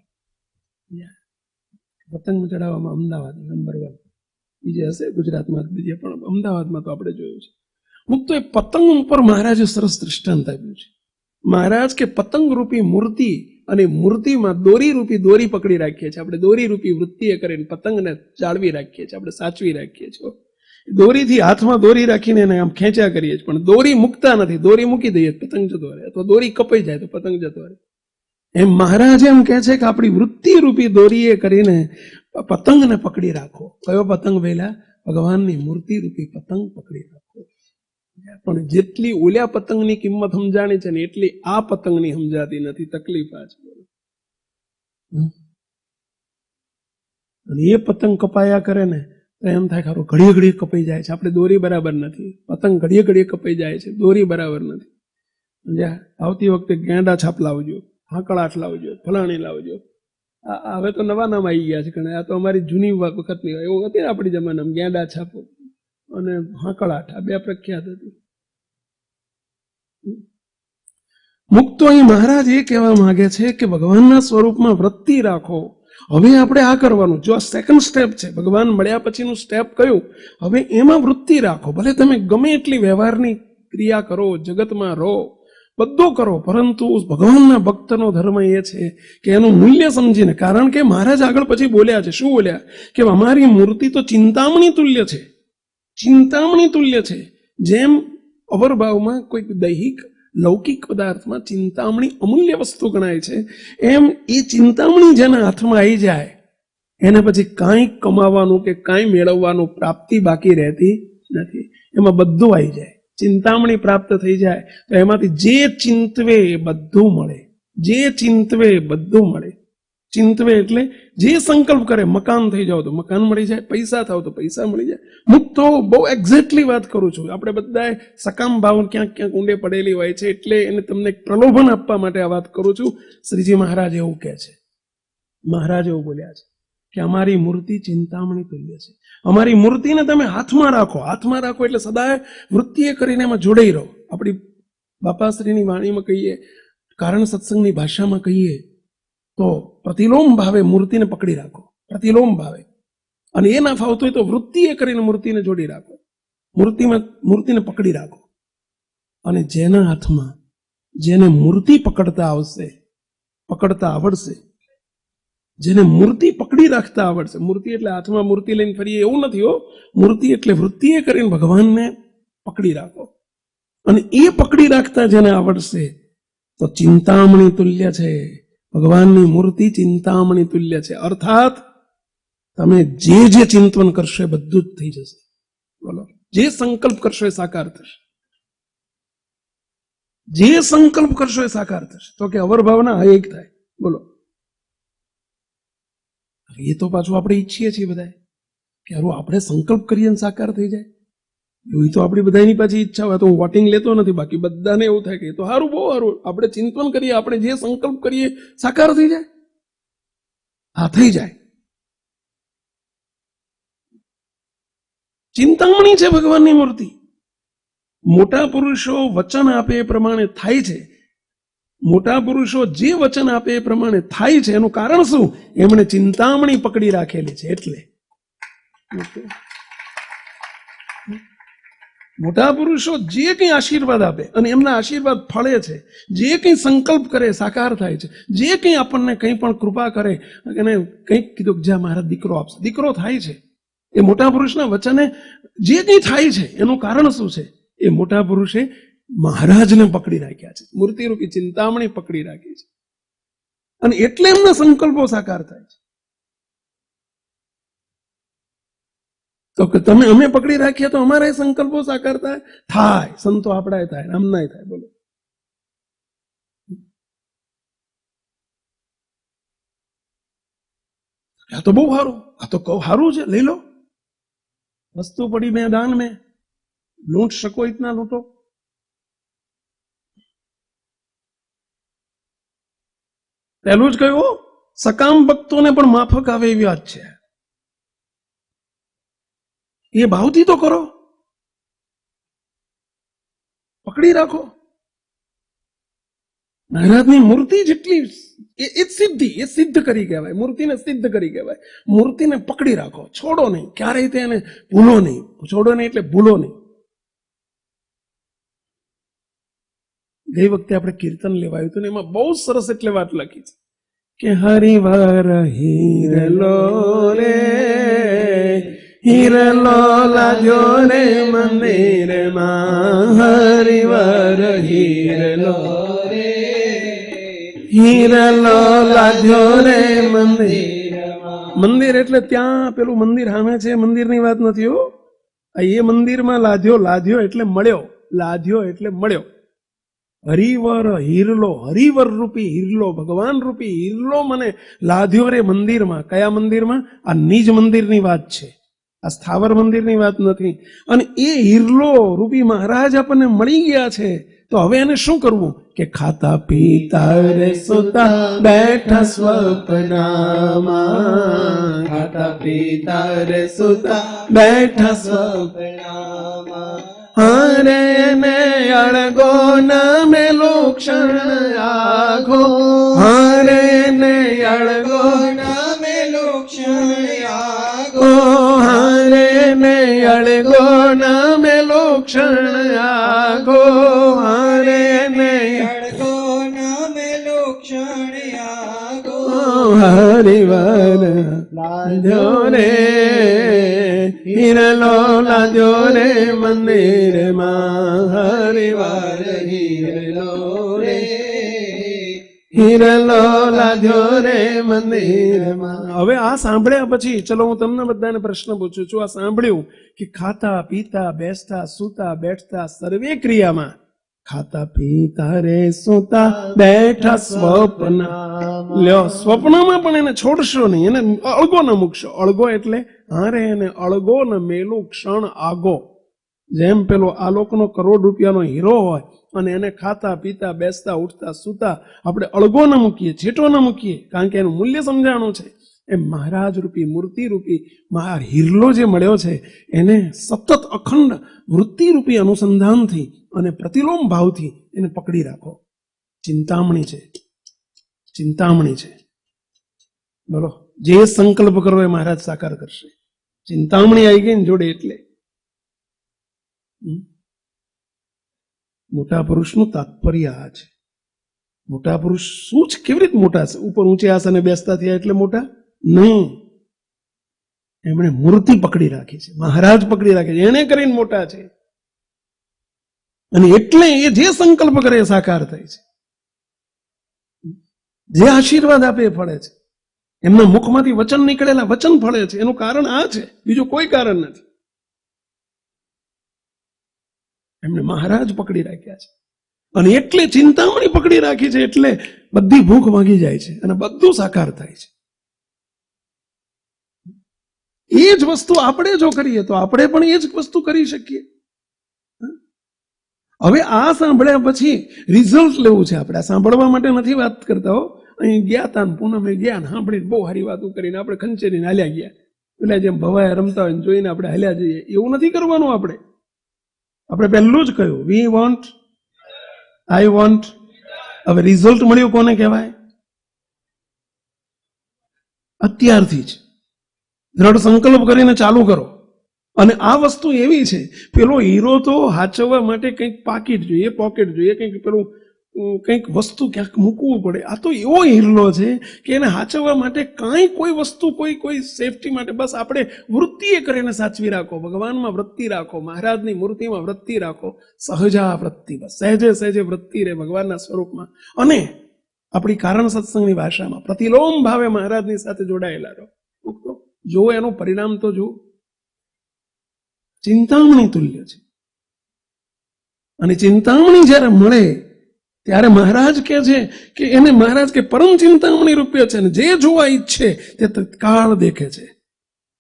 A: પતંગ ચડાવવામાં અમદાવાદી નંબર 1. બીજે હશે ગુજરાતમાં, બીજે પણ અમદાવાદમાં તો આપણે જોયું છે. મુક્તો એ પતંગ ઉપર મહારાજે સરસ દૃષ્ટાંત આપ્યું છે. મહારાજ કે પતંગ રૂપી મૂર્તિ અને મૂર્તિમાં દોરી રૂપી દોરી પકડી રાખીએ છીએ આપણે. દોરી રૂપી વૃત્તિએ કરીને પતંગને જાળવી રાખીએ છીએ આપણે, સાચવી રાખીએ છીએ. દોરીથી હાથમાં દોરી રાખીને એને આમ ખેંચ્યા કરીએ છીએ, પણ દોરી મૂકતા નથી. દોરી મૂકી દઈએ પતંગ જતો રહે, અથવા દોરી કપાઈ જાય તો પતંગ જતો રહે. એમ મહારાજ એમ કહે છે કે આપણી વૃત્તિ રૂપી દોરીએ કરીને પતંગને પકડી રાખો. કયો પતંગ વેલા? ભગવાનની મૂર્તિ રૂપી પતંગ પકડી રાખો. પણ જેટલી ઓલ્યા પતંગની કિંમત સમજાણી છે ને એટલી આ પતંગની સમજાતી નથી. તકલીફ આ છે. અને એ પતંગ કપાયા કરે ને તો એમ થાય ખરું ઘડીએ ઘડીએ કપાઈ જાય છે. આપણે દોરી બરાબર નથી, પતંગ ઘડીએ ઘડીએ કપાઈ જાય છે, દોરી બરાબર નથી. આવતી વખતે ગેંડા છાપ લાવજો, હાંકળાટ લાવજો, ફલાણી લાવજો. હવે તો નવા નામ આવી ગયા છે. આ તો અમારી જૂની વખતની એવું હતી ને આપણી જમાનામાં, ગેંડા છાપો અને હાંકળાટ, આ 2 પ્રખ્યાત હતી. મુક્તો અહીં મહારાજ એ કહેવા માંગે છે કે ભગવાનના સ્વરૂપમાં વૃત્તિ રાખો. હવે આપણે આ કરવાનું, જો આ સેકન્ડ સ્ટેપ છે, ભગવાન મળ્યા પછીનું સ્ટેપ કયું, હવે એમાં વૃત્તિ રાખો. ભલે તમે ગમે એટલી વ્યવહારની ક્રિયા કરો, જગતમાં રહો, બધું કરો, પરંતુ ભગવાનના ભક્તનો ધર્મ એ છે કે એનું મૂલ્ય સમજીને. કારણ કે મહારાજ આગળ પછી બોલ્યા છે, શું બોલ્યા? કે અમારી મૂર્તિ તો ચિંતામણી તુલ્ય છે. ચિંતામણી તુલ્ય છે. જેમ અવરભાવમાં કોઈક દૈહિક લૌકિક પદાર્થમાં ચિંતામણી અમૂલ્ય વસ્તુ ગણાય છે, એમ એ ચિંતામણી જેના હાથમાં આવી જાય એને પછી કાંઈ કમાવાનું કે કાંઈ મેળવવાનું પ્રાપ્તિ બાકી રહેતી નથી. એમાં બધું આવી જાય. ચિંતામણી પ્રાપ્ત થઈ જાય તો એમાંથી જે ચિંતવે એ બધું મળે. જે ચિંતવે એ બધું મળે. ચિંતવે એટલે જે સંકલ્પ કરે, મકાન થઈ જાવ તો મકાન મળી જાય, પૈસા થાવ તો પૈસા મળી જાય. મુક્તો બહુ એક્ઝેક્ટલી વાત કરું છું. આપણે બધાએ સકામ ભાવ ક્યાંક ક્યાંક ઊંડે પડેલી હોય છે, એટલે એને તમને એક પ્રલોભન આપવા માટે આ વાત કરું છું. શ્રીજી મહારાજ એવું કહે છે, મહારાજ એવું બોલ્યા છે કે અમારી મૂર્તિ ચિંતામણી તુલ્ય છે. અમારી મૂર્તિને તમે હાથમાં રાખો. હાથમાં રાખો એટલે સદાય વૃત્તિએ કરીને એમાં જોડાઈ રહો. આપણી બાપાશ્રીની વાણીમાં કહીએ, કારણ સત્સંગની ભાષામાં કહીએ તો પ્રતિલોમ ભાવે મૂર્તિને પકડી રાખો. પ્રતિલોમ ભાવે. અને એ ના ફાવતું હોય તો વૃત્તિએ કરીને મૂર્તિને જોડી રાખો. મૂર્તિને પકડી રાખો. અને જેના હાથમાં, જેને મૂર્તિ પકડતા આવડશે, જેને મૂર્તિ પકડી રાખતા આવડશે, મૂર્તિ એટલે હાથમાં મૂર્તિ લઈને ફરીએ એવું નથી હો. મૂર્તિ એટલે વૃત્તિએ કરીને ભગવાનને પકડી રાખો. અને એ પકડી રાખતા જેને આવડશે તો ચિંતામણી તુલ્ય છે. ભગવાનની મૂર્તિ ચિંતામણી તુલ્ય છે. અર્થાત તમે જે ચિંતન કરશો એ બધું જ થઈ જશે. બોલો, જે સંકલ્પ કરશો એ સાકાર થશે. જે સંકલ્પ કરશો એ સાકાર થશે. તો કે અવરભાવના એક થાય. બોલો, એ તો પાછું આપણે ઈચ્છીએ છીએ બધા કે આપણે સંકલ્પ કરીએ ને સાકાર થઈ જાય. એવી તો આપણી બધાની પાછી ઈચ્છા હોય. તો હું વોટિંગ લેતો નથી, બાકી બધાને એવું થાય કે તો સારું, બહુ સારું, આપણે ચિંતન કરીએ, આપણે જે સંકલ્પ કરીએ સાકાર થઈ જાય. હા, થઈ જાય. ચિંતામણી છે ભગવાનની મૂર્તિ. મોટા પુરુષો વચન આપે એ પ્રમાણે થાય છે. મોટા પુરુષો જે વચન આપે એ પ્રમાણે થાય છે. એનું કારણ શું? એમણે ચિંતામણી પકડી રાખેલી છે. એટલે મોટા પુરુષો જે કંઈ આશીર્વાદ આપે અને એમના આશીર્વાદ ફળે છે, જે કંઈ સંકલ્પ કરે સાકાર થાય છે, જે કંઈ આપણને કંઈ પણ કૃપા કરે અને કંઈક કીધું કે જ્યાં મારા દીકરો આપશે, દીકરો થાય છે. એ મોટા પુરુષના વચને જે કંઈ થાય છે એનું કારણ શું છે? એ મોટા પુરુષે મહારાજને પકડી રાખ્યા છે. મૂર્તિરૂપી ચિંતામણી પકડી રાખી છે. અને એટલે એમના સંકલ્પો સાકાર થાય છે. તો કે તમે અમે પકડી રાખીએ તો અમારા સંકલ્પો સાકાર થાય, સંતો આપણા થાય, આમનાય થાય. બોલો, આ તો બહુ સારું, આ તો કહું સારું છે, લઈ લો. વસ્તુ પડી मैदान में, लूट सको इतना लूटो. પહેલું જ કહ્યું, સકામ ભક્તોને પણ માફક આવે એવી વાત છે. એ ભાવથી તો કરો, પકડી રાખો. મહારાજની મૂર્તિ જેટલી એ સિદ્ધિ, એ સિદ્ધ કરી કહેવાય, મૂર્તિને સિદ્ધ કરી કહેવાય. મૂર્તિને પકડી રાખો, છોડો નહીં, ક્યારેય તેને ભૂલો નહીં. છોડો નહીં એટલે ભૂલો નહીં. ગઈ વખતે આપણે કીર્તન લેવાયું હતું ને એમાં બહુ સરસ એટલે વાત લખી છે કે હરિવર હીરલો રે, હીરલો લાગ્યો રે મંદિરમાં, હરિવર હીરલો રે, હીરલો લાગ્યો રે મંદિરમાં. મંદિર એટલે ત્યાં પેલું મંદિર સામે છે, મંદિરની વાત નથી હો. એ મંદિરમાં લાદ્યો, લાદ્યો એટલે મળ્યો, લાદ્યો એટલે મળ્યો. હરિવર હીરલો, હરિવર રૂપી હીરલો, ભગવાન રૂપી હીરલો મને લાદ્યો રે મંદિરમાં. કયા મંદિરમાં? આ નિજ મંદિરની વાત છે, આ સ્થાવર મંદિરની વાત નથી. અને એ હીરલો રૂપી મહારાજ આપણને મળી ગયા છે, તો હવે એને શું કરવું કે ખાતા પીતા રે સુતા બેઠા સ્વપ્નમાં, ખાતા પીતા રે સુતા બેઠા સ્વપ્નમાં. હારે ને અળગો ન મેલો ક્ષણ આખો, હારે ને અળગો ન મેલો ક્ષણ આખો, હારે ને અળગો ન મેલો ક્ષણ આખો, હારે ને અળગો ન મેલો ક્ષણ આખો, હરિવર લાદ્યો રે, હીરલો લાદ્યો રે મંદિરમાં, હરિવર હીરલો રે, હીરલો લાદ્યો રે મંદિરમાં. હવે આ સાંભળ્યા પછી ચલો હું તમને બધાને પ્રશ્ન પૂછું છું. આ સાંભળ્યું કે ખાતા પીતા બેસતા સૂતા બેઠતા સર્વે ક્રિયામાં, ખાતા પીતા રે સૂતા બેઠા સ્વપ્ન, લ્યો સ્વપ્નમાં પણ એને છોડશો નહીં, એને અળગો ન મૂકશો. અળગો એટલે હારે એને અળગો ન મેલું ક્ષણ આગો. જેમ પેલો આલોકનો કરોડ રૂપિયાનો હીરો હોય અને એને ખાતા પીતા બેસતા ઉઠતા સૂતા આપણે અળગો ન મૂકીએ, છેટો ન મૂકીએ, કારણ કે એનું મૂલ્ય સમજાણું છે. એ મહારાજ રૂપી મૂર્તિ રૂપી હીરલો જે મળ્યો છે એને સતત અખંડ વૃત્તિ રૂપી અનુસંધાનથી અને પ્રતિલોમ ભાવથી એને પકડી રાખો. ચિંતામણી છે, ચિંતામણી છે. બોલો, જે સંકલ્પ કરો એ મહારાજ સાકાર કરશે. ચિંતામણી આવી ગઈ ને જોડે એટલે મોટા પુરુષનું તાત્પર્ય આ છે. મોટા પુરુષ શું છે, કેવી રીતે મોટા છે? ઉપર ઊંચે આસને બેસતા થયા એટલે મોટા નહીં. એમણે મૂર્તિ પકડી રાખી છે, મહારાજ પકડી રાખી છે, એને કરીને મોટા છે. અને એટલે એ જે સંકલ્પ કરે એ સાકાર થાય છે, જે આશીર્વાદ આપે એ ફળે છે. એમના મુખમાંથી વચન નીકળેલા વચન ફળે છે. એનું કારણ આ છે, બીજું કોઈ કારણ નથી. એમને મહારાજ પકડી રાખ્યા છે અને એટલે ચિંતામણી પકડી રાખી છે, એટલે બધી ભૂખ ભાગી જાય છે અને બધું સાકાર થાય છે. એ જ વસ્તુ આપણે જો કરીએ તો આપણે પણ એ જ વસ્તુ કરી શકીએ. હવે આ સાંભળ્યા પછી રિઝલ્ટ લેવું છે આપણે. આ સાંભળવા માટે નથી વાત કરતા હો. અહીં ગયા તા પૂનમે ગયા સાંભળીને બહુ સારી વાતો કરીને આપણે ખંચેરીને હાલ્યા ગયા. પેલા જેમ ભવાયા રમતા હોય જોઈને આપણે હાલ્યા જઈએ એવું નથી કરવાનું. આપણે પહેલું જ કહ્યું વી વોન્ટ, આઈ વોન્ટ. હવે રિઝલ્ટ મળ્યું કોને કહેવાય? અત્યારથી જ દ્રઢ સંકલ્પ કરીને ચાલુ કરો. અને આ વસ્તુ એવી છે, પેલો હીરો તો હાચવવા માટે કંઈક પાકીટ જોઈએ, પોકેટ જોઈએ, કંઈક પેલું કંઈક વસ્તુ ક્યાંક મૂકવું પડે. આ તો એવો હીરલો છે કે એને હાચવવા માટે કાંઈ કોઈ વસ્તુ કોઈ સેફટી માટે બસ આપણે વૃત્તિએ કરીને સાચવી રાખો. ભગવાનમાં વૃત્તિ રાખો, મહારાજની મૂર્તિમાં વૃત્તિ રાખો. સહજા વૃત્તિ, બસ સહેજે સહેજે વૃત્તિ રહે ભગવાનના સ્વરૂપમાં. અને આપણી કારણ સત્સંગની ભાષામાં પ્રતિલોમ ભાવે મહારાજની સાથે જોડાયેલા રહો. જો એનું પરિણામ તો જો ચિંતામણી તુલ્ય છે. અને ચિંતામણી જ્યારે મળે ત્યારે મહારાજ કહે છે કે એને મહારાજ કે પરમ ચિંતામણી રૂપે છે, ને જે જોવા ઈચ્છે તે તત્કાળ દેખે છે.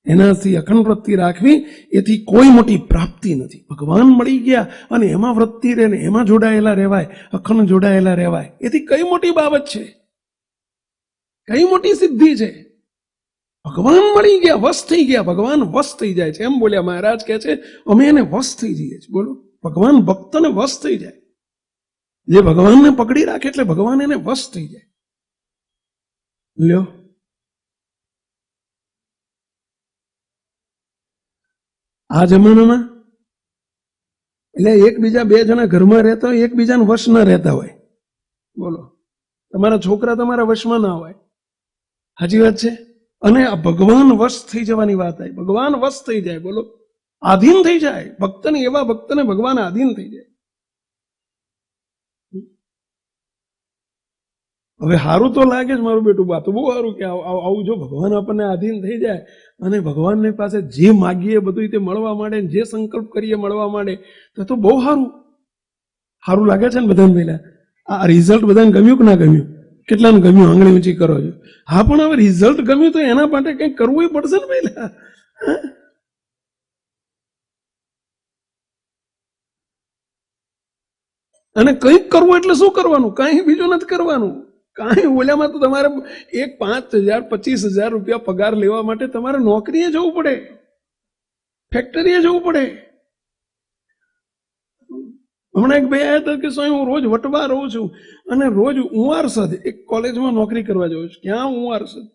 A: એનાથી અખંડ વૃત્તિ રાખવી એથી કોઈ મોટી પ્રાપ્તિ નથી. ભગવાન મળી ગયા અને એમાં વૃત્તિ રહે ને એમાં જોડાયેલા રહેવાય, અખંડ જોડાયેલા રહેવાય, એથી કઈ મોટી બાબત છે, કઈ મોટી સિદ્ધિ છે. ભગવાન મળી ગયા, વશ થઈ ગયા, ભગવાન વશ થઈ જાય છે. એમ બોલ્યા મહારાજ કહે છે અમે એને વશ થઈ જઈએ છીએ. બોલો, ભગવાન ભક્તને વશ થઈ જાય. જે ભગવાનને પકડી રાખે એટલે ભગવાન એને વશ થઈ જાય. લ્યો, આ જમાનામાં એટલે એકબીજા બે જણા ઘરમાં રહેતા હોય, એકબીજાને વશ ના રહેતા હોય. બોલો, તમારા છોકરા તમારા વશમાં ના હોય. સાચી વાત છે. અને આ ભગવાન વશ થઈ જવાની વાત આવી. ભગવાન વશ થઈ જાય. બોલો, આધીન થઈ જાય. ભક્તને, એવા ભક્તને ભગવાન આધીન થઈ જાય. હવે સારું તો લાગે છે મારું બેટું, વાત બહુ સારું કે આવું જો ભગવાન આપણને આધીન થઈ જાય અને ભગવાનની પાસે જે માગીએ બધું તે મળવા માંડે, જે સંકલ્પ કરીએ મળવા માંડે, તો બહુ સારું સારું લાગે છે ને બધાને. પહેલા આ રિઝલ્ટ બધાને ગમ્યું કે ના ગમ્યું? કેટલાને ગમ્યું? આંગળી ઊંચી કરો છો. હા, પણ હવે રિઝલ્ટ ગમ્યું તો એના માટે કંઈક કરવું પડશે ને પહેલા. અને કંઈક કરવું એટલે શું કરવાનું? કાંઈ બીજું નથી કરવાનું. કાંઈ ઓલામાં તો તમારે 5,000 25,000 રૂપિયા પગાર લેવા માટે તમારે નોકરીએ જવું પડે, ફેક્ટરીએ જવું પડે. હમણાં એક ભાઈ આવ્યા હતા કે સ્વામી હું રોજ વટવા રહું છું અને રોજ ઉંવારસદ એક કોલેજમાં નોકરી કરવા જાઉં છું. ક્યાં ઉંવારસદ?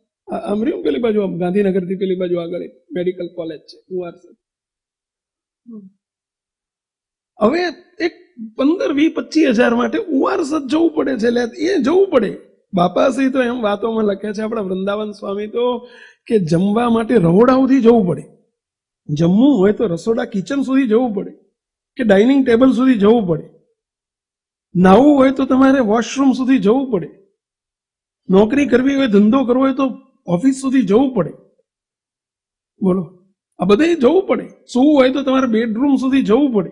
A: આમર્યું પેલી બાજુ, આમ ગાંધીનગરથી પેલી બાજુ આગળ મેડિકલ કોલેજ છે ઉંવારસદ. હવે એક 15,000-20,000 માટે ઉંવારસદ જવું પડે છે. એટલે એ જવું પડે. બાપાશ્રી તો એમ વાતોમાં લખે છે આપણા વૃંદાવન સ્વામી તો કે જમવા માટે રહોડા સુધી જવું પડે. જમવું હોય તો રસોડા કિચન સુધી જવું પડે કે ડાઇનિંગ ટેબલ સુધી જવું પડે. નાવું હોય તો તમારે વોશરૂમ સુધી જવું પડે. નોકરી કરવી હોય, ધંધો કરવો હોય તો ઓફિસ સુધી જવું પડે. બોલો, આ બધે જવું પડે. સૂવું હોય તો તમારે બેડરૂમ સુધી જવું પડે.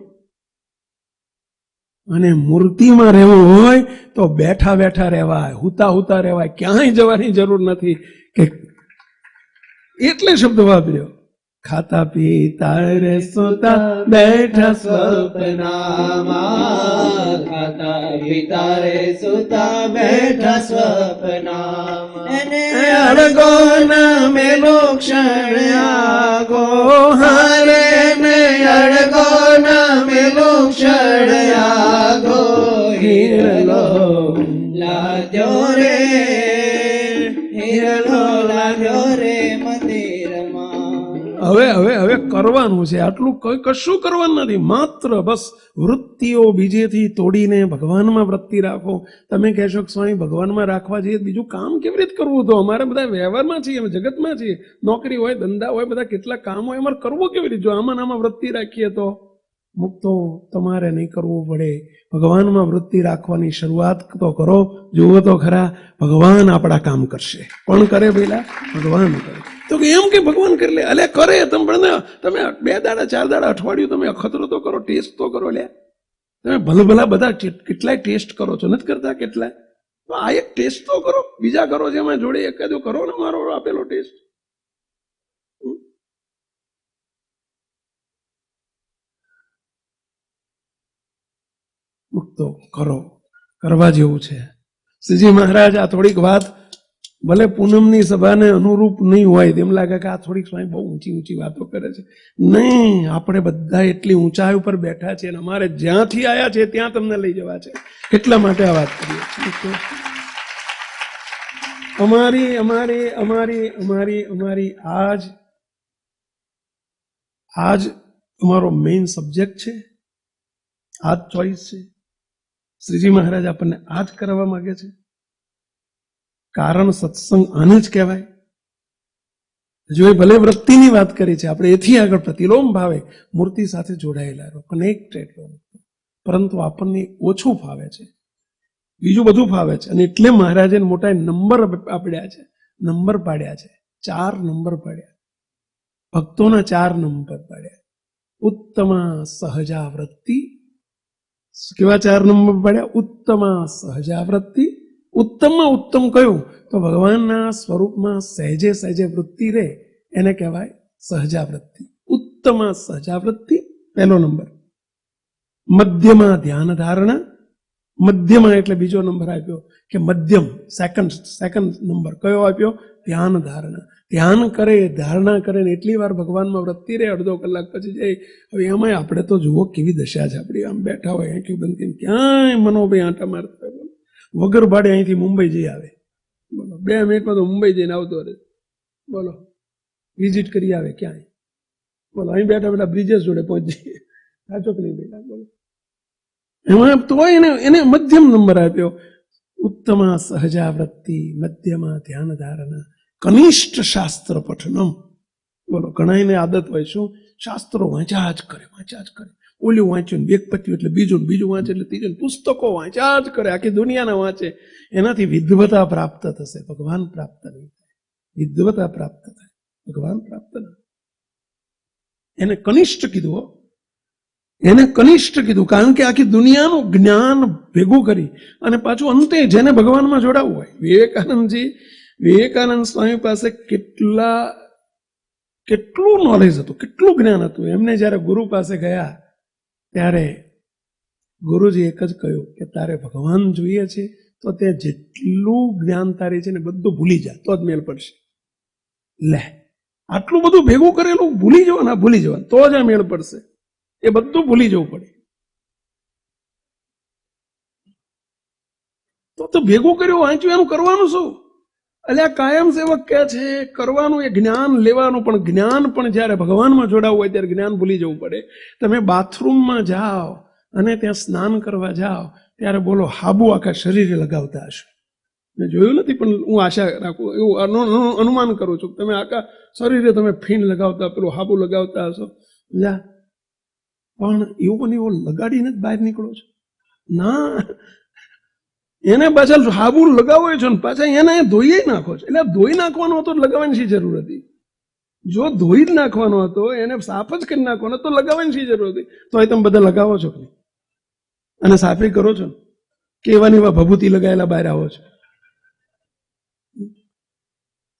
A: અને મૂર્તિમાં રહેવું હોય તો બેઠા બેઠા રહેવાય, હુતા હુતા રહેવાય, ક્યાંય જવાની જરૂર નથી. કે એટલે શબ્દ વાપર્યો, ખાતા પીતા રે સુતા બેઠા
B: સ્વપ્નામાં, ખાતા પીતા રે સુતા બેઠા સ્વપ્નામાં, અડગો ના મેલો ક્ષણ આગો હારે ને, અડગો ના મેલો ક્ષણ આગો હિરલો લાગ્યો રે, હિરલો લાગ્યો રે મંદિરમાં.
A: હવે હવે હવે કરવાનું છે. આટલું કશું કરવાનું નથી. માત્ર બસ વૃત્તિઓ બીજેથી તોડીને ભગવાનમાં વૃત્તિ રાખો. તમે કહેશો કે સ્વામી ભગવાનમાં રાખવા જઈએ બીજું કામ કેવી રીતે કરવું? તો અમારે બધા વ્યવહારમાં છીએ, અમે જગતમાં છીએ. નોકરી હોય, ધંધા હોય, બધા કેટલા કામ હોય, અમારે કરવું કેવી રીતે? જો આમાં વૃત્તિ રાખીએ તો મુક્તો તમારે નહીં કરવું પડે. ભગવાનમાં વૃત્તિ રાખવાની શરૂઆત તો કરો. જુઓ તો ખરા, ભગવાન આપણા કામ કરશે. કોણ કરે પેલા? ભગવાન કરે. તો એમ કે ભગવાન કરી લે. અલે કરે. તમે 2 દાડા 4 દાડા અઠવાડિયું તમે અખતરો તો કરો, ટેસ્ટ તો કરો. લે તમે ભલા બધા કેટલાય ટેસ્ટ કરો છો, નથી કરતા કેટલાય? તો આ એક ટેસ્ટ તો કરો. બીજા કરો છે એમાં જોડે એકાદો કરો ને મારો આપેલો ટેસ્ટ. મુક્તો કરો, કરવા જેવું છે. શ્રીજી મહારાજ આ થોડીક વાત ભલે પૂનમની સભાને અનુરૂપ નહીં હોય, તેમ લાગે કે આ થોડીક સ્વામી બહુ ઊંચી ઊંચી વાતો કરે છે. નહીં, આપણે બધા એટલી ઊંચાઈ ઉપર બેઠા છે અને અમારે જ્યાંથી આવ્યા છે ત્યાં તમને લઈ જવા છે. એટલા માટે આ વાત કરીએ છીએ. અમારી અમારી અમારી અમારી અમારી આજ અમારો મેઇન સબ્જેક્ટ છે. આજ ચોઈસ છે. શ્રીજી મહારાજ આપણને આ જ કરવા માંગે છે. કારણ સત્સંગ આને જ કહેવાય. જો એ ભલે વૃત્તિની વાત કરી છે, આપણે એથી આગળ પ્રતિલોમ ભાવે મૂર્તિ સાથે જોડાયેલા રહો, કનેક્ટેડ રહો. પરંતુ આપણને ઓછું ફાવે છે, બીજું બધું ફાવે છે. અને એટલે મહારાજે મોટા નંબર આપ્યા છે, નંબર પાડ્યા છે. 4 નંબર પાડ્યા. ભક્તોના 4 નંબર પાડ્યા. ઉત્તમા સહજાવૃત્તિ. કેવા 4 નંબર પડ્યા? ઉત્તમા સહજાવૃત્તિ. ઉત્તમમાં ઉત્તમ કયું? તો ભગવાનના સ્વરૂપમાં સહેજે સહેજે વૃત્તિ રહે એને કહેવાય સહજાવૃત્તિ. ઉત્તમા સહજાવૃત્તિ પહેલો નંબર. મધ્યમાં ધ્યાન ધારણા. મધ્યમાં એટલે બીજો નંબર આપ્યો કે મધ્યમ, સેકન્ડ નંબર કયો આપ્યો? ધ્યાન ધારણા. ધ્યાન કરે, ધારણા કરે ને એટલી વાર ભગવાનમાં વૃત્તિ રહે, અડધો કલાક પછી જાય. હવે એમાં આપણે તો જુઓ કેવી દશા છે આપણી. આમ બેઠા હોય આંખી બંધ કરીને ક્યાંય મનોભાઈ આંટા મારતા હોય, વગર ભાડે અહીંથી મુંબઈ જઈ આવે. બોલો 2 મિનિટમાં તો મુંબઈ જઈને આવતો રહે. બોલો વિઝિટ કરી આવે ક્યાંય. બોલો અહીં બેઠા બેઠા બ્રિજેસ જોડે પહોંચી જઈએ. સાચો કે નહીં બેટા? બોલો એમાં તો એને મધ્યમ નંબર આપ્યો. ઉત્તમા સહજાવૃત્તિ, મધ્યમાં ધ્યાન ધારણા, કનિષ્ઠ શાસ્ત્ર પઠનમ. બોલો ઘણા એને આદત હોય શું? શાસ્ત્રો વાંચ્યા જ કરે. ઓલું વાંચ્યું ને એક પત્યું એટલે બીજું વાંચે એટલે ત્રીજું, પુસ્તકો વાંચ્યા જ કરે, આખી દુનિયાના વાંચે. એનાથી વિદ્વતા પ્રાપ્ત થશે, ભગવાન પ્રાપ્ત નહીં થાય. વિદ્વતા પ્રાપ્ત થાય, ભગવાન પ્રાપ્ત નહીં. એને કનિષ્ઠ કીધું. એને કનિષ્ઠ કીધું કારણ કે આખી દુનિયાનું જ્ઞાન ભેગું કરી અને પાછું અંતે જેને ભગવાનમાં જોડાવવું હોય. વિવેકાનંદ સ્વામી પાસે કેટલું નોલેજ હતું, કેટલું જ્ઞાન હતું. એમને જ્યારે ગુરુ પાસે ગયા ત્યારે ગુરુજી એક જ કહ્યું કે તારે ભગવાન જોઈએ છે તો તે જેટલું જ્ઞાન તારી છે ને બધું ભૂલી જા તો જ મેળ પડશે. લે આટલું બધું ભેગું કરેલું ભૂલી જવાનું તો જ આ મેળ પડશે. એ બધું ભૂલી જવું પડે. તો ભેગું કર્યું, વાંચ્યું, એનું કરવાનું શું? એટલે આ કાયમ સેવક કહે છે કરવાનું એ જ્ઞાન લેવાનું, પણ જ્ઞાન પણ જ્યારે ભગવાનમાં જોડાવવું હોય ત્યારે જ્ઞાન ભૂલી જવું પડે. તમે બાથરૂમમાં જાઓ અને ત્યાં સ્નાન કરવા જાઓ ત્યારે બોલો હાબુ આખા શરીરે લગાવતા હશો. મેં જોયું નથી પણ હું આશા રાખું, એવું અનુમાન કરું છું. તમે આખા શરીરે તમે ફીણ લગાવતા, પેલું હાબુ લગાવતા હશો. જા પણ એવું લગાડીને જ બહાર નીકળો છો ના. એને પાછા હાબુ લગાવો છો ને પાછા એને ધોઈ નાખો છો. એટલે ધોઈ નાખવાનો હતો લગાવવાની શી જરૂર હતી? જો ધોઈ જ નાખવાનો હતો, એને સાફ જ કરી નાખવાનો તો લગાવવાની શી જરૂર હતી? તો એ તમે બધા લગાવો છો કે અને સાફે કરો છો કે એવાની ભભૂતિ લગાવેલા બહાર આવો છો?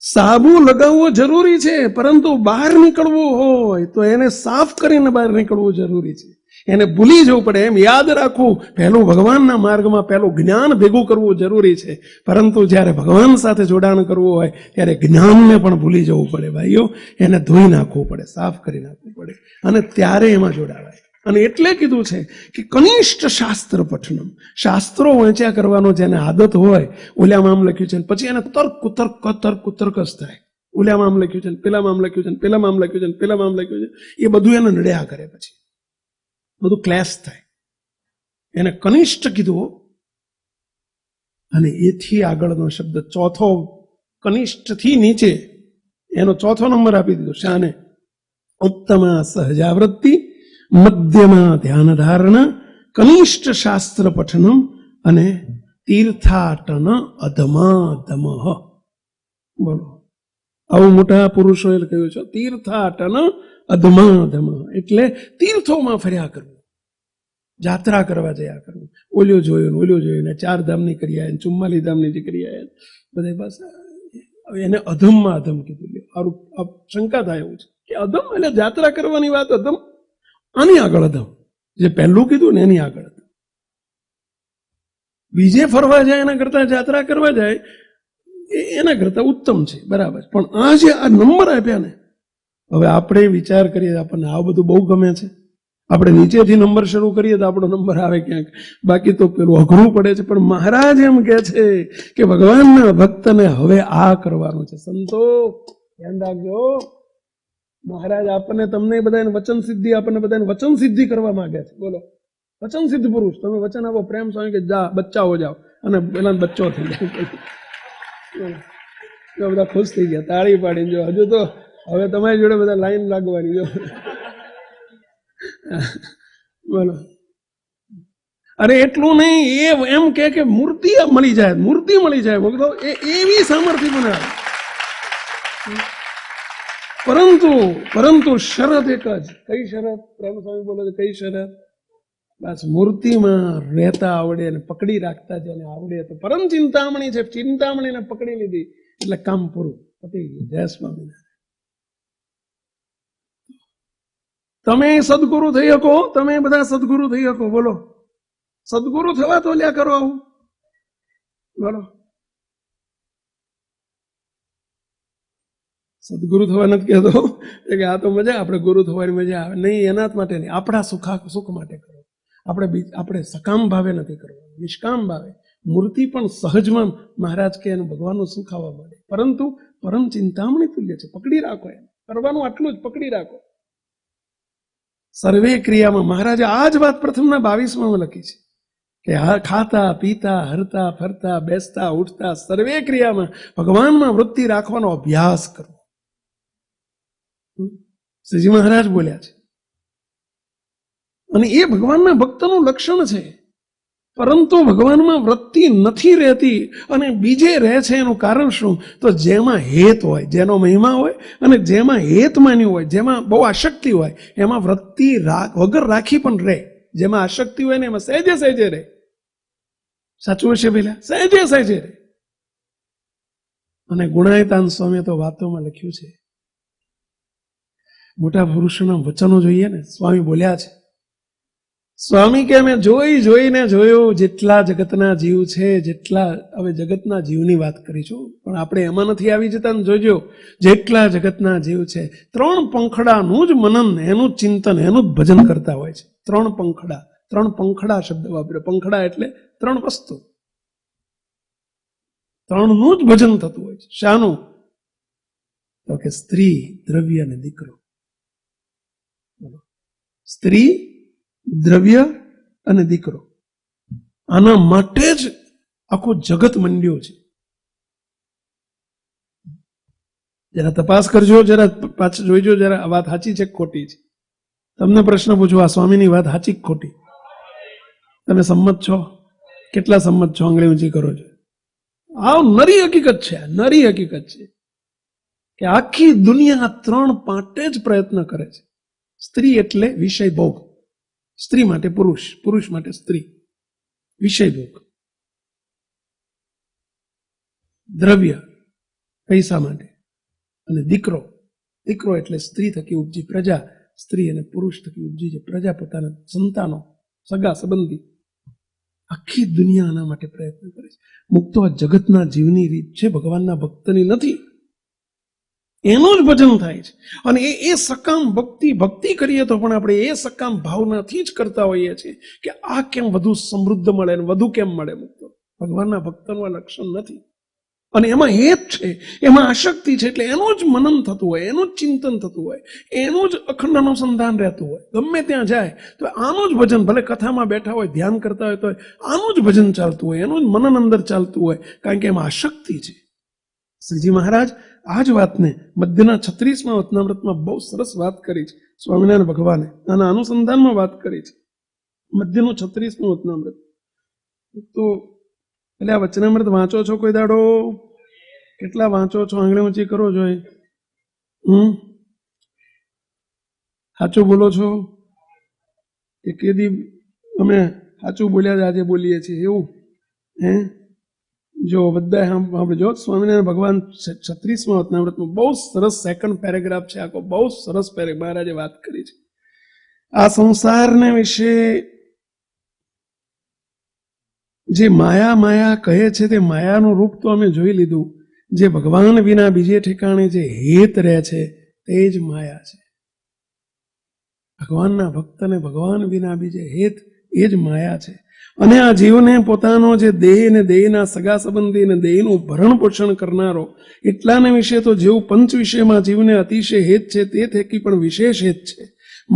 A: સાબુ લગાવવો જરૂરી છે, પરંતુ બહાર નીકળવું હોય તો એને સાફ કરીને બહાર નીકળવું જરૂરી છે. એને ભૂલી જવું પડે. એમ યાદ રાખવું, પહેલું ભગવાનના માર્ગમાં પહેલું જ્ઞાન ભેગું કરવું જરૂરી છે, પરંતુ જ્યારે ભગવાન સાથે જોડાણ કરવું હોય ત્યારે જ્ઞાનને પણ ભૂલી જવું પડે. ભાઈઓ એને ધોઈ નાખવું પડે, સાફ કરી નાખવું પડે અને ત્યારે એમાં જોડાવાય. અને એટલે કીધું છે કે કનિષ્ઠ શાસ્ત્ર પઠનમ. શાસ્ત્રો વાંચ્યા કરવાનો જેને આદત હોય, ઓલામાં આમ લખ્યું છે પછી એને તર્ક જ થાય. ઓલામાં આમ લખ્યું છે, પેલામાં આમ લખ્યું છે, પેલામાં આમ લખ્યું છે, પેલામાં આમ લખ્યું છે, એ બધું એને નડ્યા કરે, પછી બધું ક્લેશ થાય. એને કનિષ્ઠ કીધું. અને એથી આગળનો શબ્દ ચોથો, કનિષ્ઠથી નીચે એનો ચોથો નંબર આપી દીધો. શાને? ઉત્તમા સહજાવૃત્તિ, મધ્યમાં ધ્યાન ધારણા, કનિષ્ઠ શાસ્ત્ર પઠનમ અને તીર્થાટન અધમાધમ. બોલો આવું મોટા પુરુષોએ કહ્યું છે. તીર્થાટન અધમાધમ એટલે તીર્થોમાં ફર્યા કરવું, જાત્રા કરવા જયા કરવું. ઓલ્યો જોયું ને 4 ધામની કરી આવ્યા, 44 ધામની જે કરી આવ્યા, બધા બસ એને અધમમાં અધમ કીધું. સારું શંકા થાય એવું છે કે અધમ એટલે જાત્રા કરવાની વાત અધમ, આની આગળ અધમ. જે પહેલું કીધું ને એની આગળ અધમ. બીજે ફરવા જાય એના કરતા જાત્રા કરવા જાય એના કરતા ઉત્તમ છે, બરાબર. પણ આ જે આ નંબર આપ્યા ને, હવે આપણે વિચાર કરીએ, આપણને આ બધું બહુ ગમે છે. આપણે નીચેથી નંબર શરૂ કરીએ તો આપણો નંબર આવે ક્યાંક, બાકી તો પેલું અઘરું પડે છે. પણ મહારાજ એમ કે છે કે ભગવાનના ભક્તને હવે આ કરવાનું છે. સંતો ધ્યાન રાખજો. મહારાજ આપણને, તમને બધાને વચન સિદ્ધિ, આપણને બધાને વચન સિદ્ધિ કરવા માંગે છે. બોલો વચન સિદ્ધ પુરુષ, તમે વચન આપો પ્રેમ સ્વામી કે જા બચ્ચા હો જાઓ, અને પેલા બચ્ચો થઈ જાય. બધા ખુશ થઈ ગયા, તાળી પાડીને. જો હજુ તો હવે તમારી જોડે બધા લાઈન લાગવાની. જો બોલો. અરે એટલું નહીં, એ એમ કે મૂર્તિ મળી જાય, મૂર્તિ મળી જાય. ભક્તો એવી સામર્થ્ય બનાવે. પરંતુ શરત એક જ. કઈ શરત? પ્રેમ સ્વામી બોલે છે, કઈ શરત? બસ મૂર્તિમાં રહેતા આવડે અને પકડી રાખતા જેને આવડે તો પરમ ચિંતામણી છે. ચિંતામણીને પકડી લીધી એટલે કામ પૂરું, પતી ગયું. જય સ્વામિનારાયણ. તમે સદગુરુ થઈ શકો, તમે બધા સદગુરુ થઈ શકો. બોલો, સદગુરુ થવા તો લ્યા કરો આવું. બોલો, સદગુરુ થવા નથી કહેતો કે આ તો મજા, આપણે ગુરુ થવાની મજા આવે નહીં, એના માટે નહીં. આપણા સુખ માટે કરો. આપણે સકામ ભાવે નથી કરવું, નિષ્કામ ભાવે. મૂર્તિ પણ સહજમાં મહારાજ કે એનું ભગવાનનું સુખ આવવા મળે, પરંતુ પરમ ચિંતામણી તુલ્ય છે. પકડી રાખો, એમ કરવાનું આટલું જ પકડી રાખો. સર્વે ક્રિયામાં મહારાજે આ જ વાત પ્રથમના 22માં લખી છે કે ખાતા પીતા હરતા ફરતા બેસતા ઉઠતા સર્વે ક્રિયામાં ભગવાનમાં વૃત્તિ રાખવાનો અભ્યાસ કરવો. શ્રીજી મહારાજ બોલ્યા છે, અને એ ભગવાનના ભક્તનું લક્ષણ છે. પરંતુ ભગવાનમાં વૃત્તિ નથી રહેતી અને બીજે રહે છે. એનું કારણ શું? તો જેમાં હેત હોય, જેનો મહિમા હોય અને જેમાં હેત માન્યું હોય, જેમાં બહુ આસક્તિ હોય, એમાં વૃત્તિ વગર રાખી પણ રહે. જેમાં આસક્તિ હોય ને એમાં સહેજે સહેજે રહે. સાચું હશે પેલા? સહેજે સહેજે રહે. અને ગુણાયતાન સ્વામીએ તો વાતોમાં લખ્યું છે, મોટા પુરુષોના વચનો જોઈએ ને, સ્વામી બોલ્યા છે, સ્વામી કે અમે જોઈને જોયું જેટલા જગતના જીવ છે, જેટલા, હવે જગતના જીવની વાત કરીશું પણ આપણે એમાં નથી આવી જતા. જોજો, જેટલા જગતના જીવ છે, 3 પંખડાનું જ મનન, એનું જ ચિંતન, એનું જ ભજન કરતા હોય છે. 3 પંખડા શબ્દ વાપરે. પંખડા એટલે 3 વસ્તુ, 3નું જ ભજન થતું હોય છે. શાનું? તો કે સ્ત્રી, દ્રવ્ય અને દીકરો. સ્ત્રી, દ્રવ્ય અને દીકરો, આના માટે જ આખું જગત મંડ્યું છે. જરા તપાસ કરજો, જરા પાછળ જોઈજો, જરા આ વાત સાચી છે કે ખોટી છે. તમને પ્રશ્ન પૂછું, આ સ્વામીની વાત સાચી કે ખોટી? તમે સંમત છો? કેટલા સંમત છો? આંગળી ઊંચી કરો છો. આ નરી હકીકત છે, નરી હકીકત છે કે આખી દુનિયા 3 માટે જ પ્રયત્ન કરે છે. સ્ત્રી એટલે વિષય ભોગ, સ્ત્રી માટે પુરુષ, પુરુષ માટે સ્ત્રી, વિષય ભોગ. દ્રવ્ય પૈસા માટે, અને દીકરો, દીકરો એટલે સ્ત્રી થકી ઉપજી પ્રજા, સ્ત્રી અને પુરુષ થકી ઉપજી છે પ્રજા, પોતાના સંતાનો, સગા સંબંધી. આખી દુનિયા આના માટે પ્રયત્ન કરે છે. મુક્તો આ જગતના જીવની રીત છે, ભગવાનના ભક્તની નથી. એનું જ ભજન થાય છે. અને એ સકામ ભક્તિ કરીએ તો પણ આપણે એ સકામ ભાવનાથી જ કરતા હોઈએ છીએ કે આ કેમ વધુ સમૃદ્ધ મળે ને વધુ કેમ મળે. મુક્તો ભગવાનના ભક્તનું આ લક્ષણ નથી. અને એમાં હેત છે, એમાં આસક્તિ છે, એટલે એનું જ મનન થતું હોય, એનું જ ચિંતન થતું હોય, એનું જ અખંડ અનુસંધાન રહેતું હોય. ગમે ત્યાં જાય તો આનું જ ભજન, ભલે કથામાં બેઠા હોય, ધ્યાન કરતા હોય તો આનું જ ભજન ચાલતું હોય, એનું જ મનન અંદર ચાલતું હોય, કારણ કે એમાં આસક્તિ છે. શ્રીજી મહારાજ આ જ વાતને મધ્યના 36મા વચનામૃતમાં બહુ સરસ વાત કરી છે. સ્વામિનારાયણ ભગવાને આના અનુસંધાનમાં વાત કરી છે. મધ્યનું 36મું વચનામૃત. તો એટલે આ વચનામૃત વાંચો છો કોઈ દાડો? કેટલા વાંચો છો? આંગળી ઊંચી કરો છો. સાચું બોલો છો કે કેદી અમે સાચું બોલ્યા આજે બોલીએ છીએ એવું? જો બધા સાંભળજો, સ્વામિનારાયણ ભગવાન 36મા વચનામૃતમાં બહુ સરસ સેકન્ડ પેરેગ્રાફ છે આખો, બહુ સરસ મહારાજે વાત કરી છે. આ સંસારને વિશે જે માયા કહે છે તે માયાનું રૂપ તો અમે જોઈ લીધું. જે ભગવાન વિના બીજે ઠેકાણે જે હેત રહે છે તે જ માયા છે. ભગવાનના ભક્તને ભગવાન વિના બીજે હેત એ જ માયા છે. અને આ જીવને પોતાનો જે દેહ ને દેહના સગા સંબંધી અને દેહનું ભરણ પોષણ કરનારો, એટલાને વિશે તો જેવું પંચ વિષયમાં જીવને અતિશય હેત છે તે થકી પણ વિશેષ હેત છે.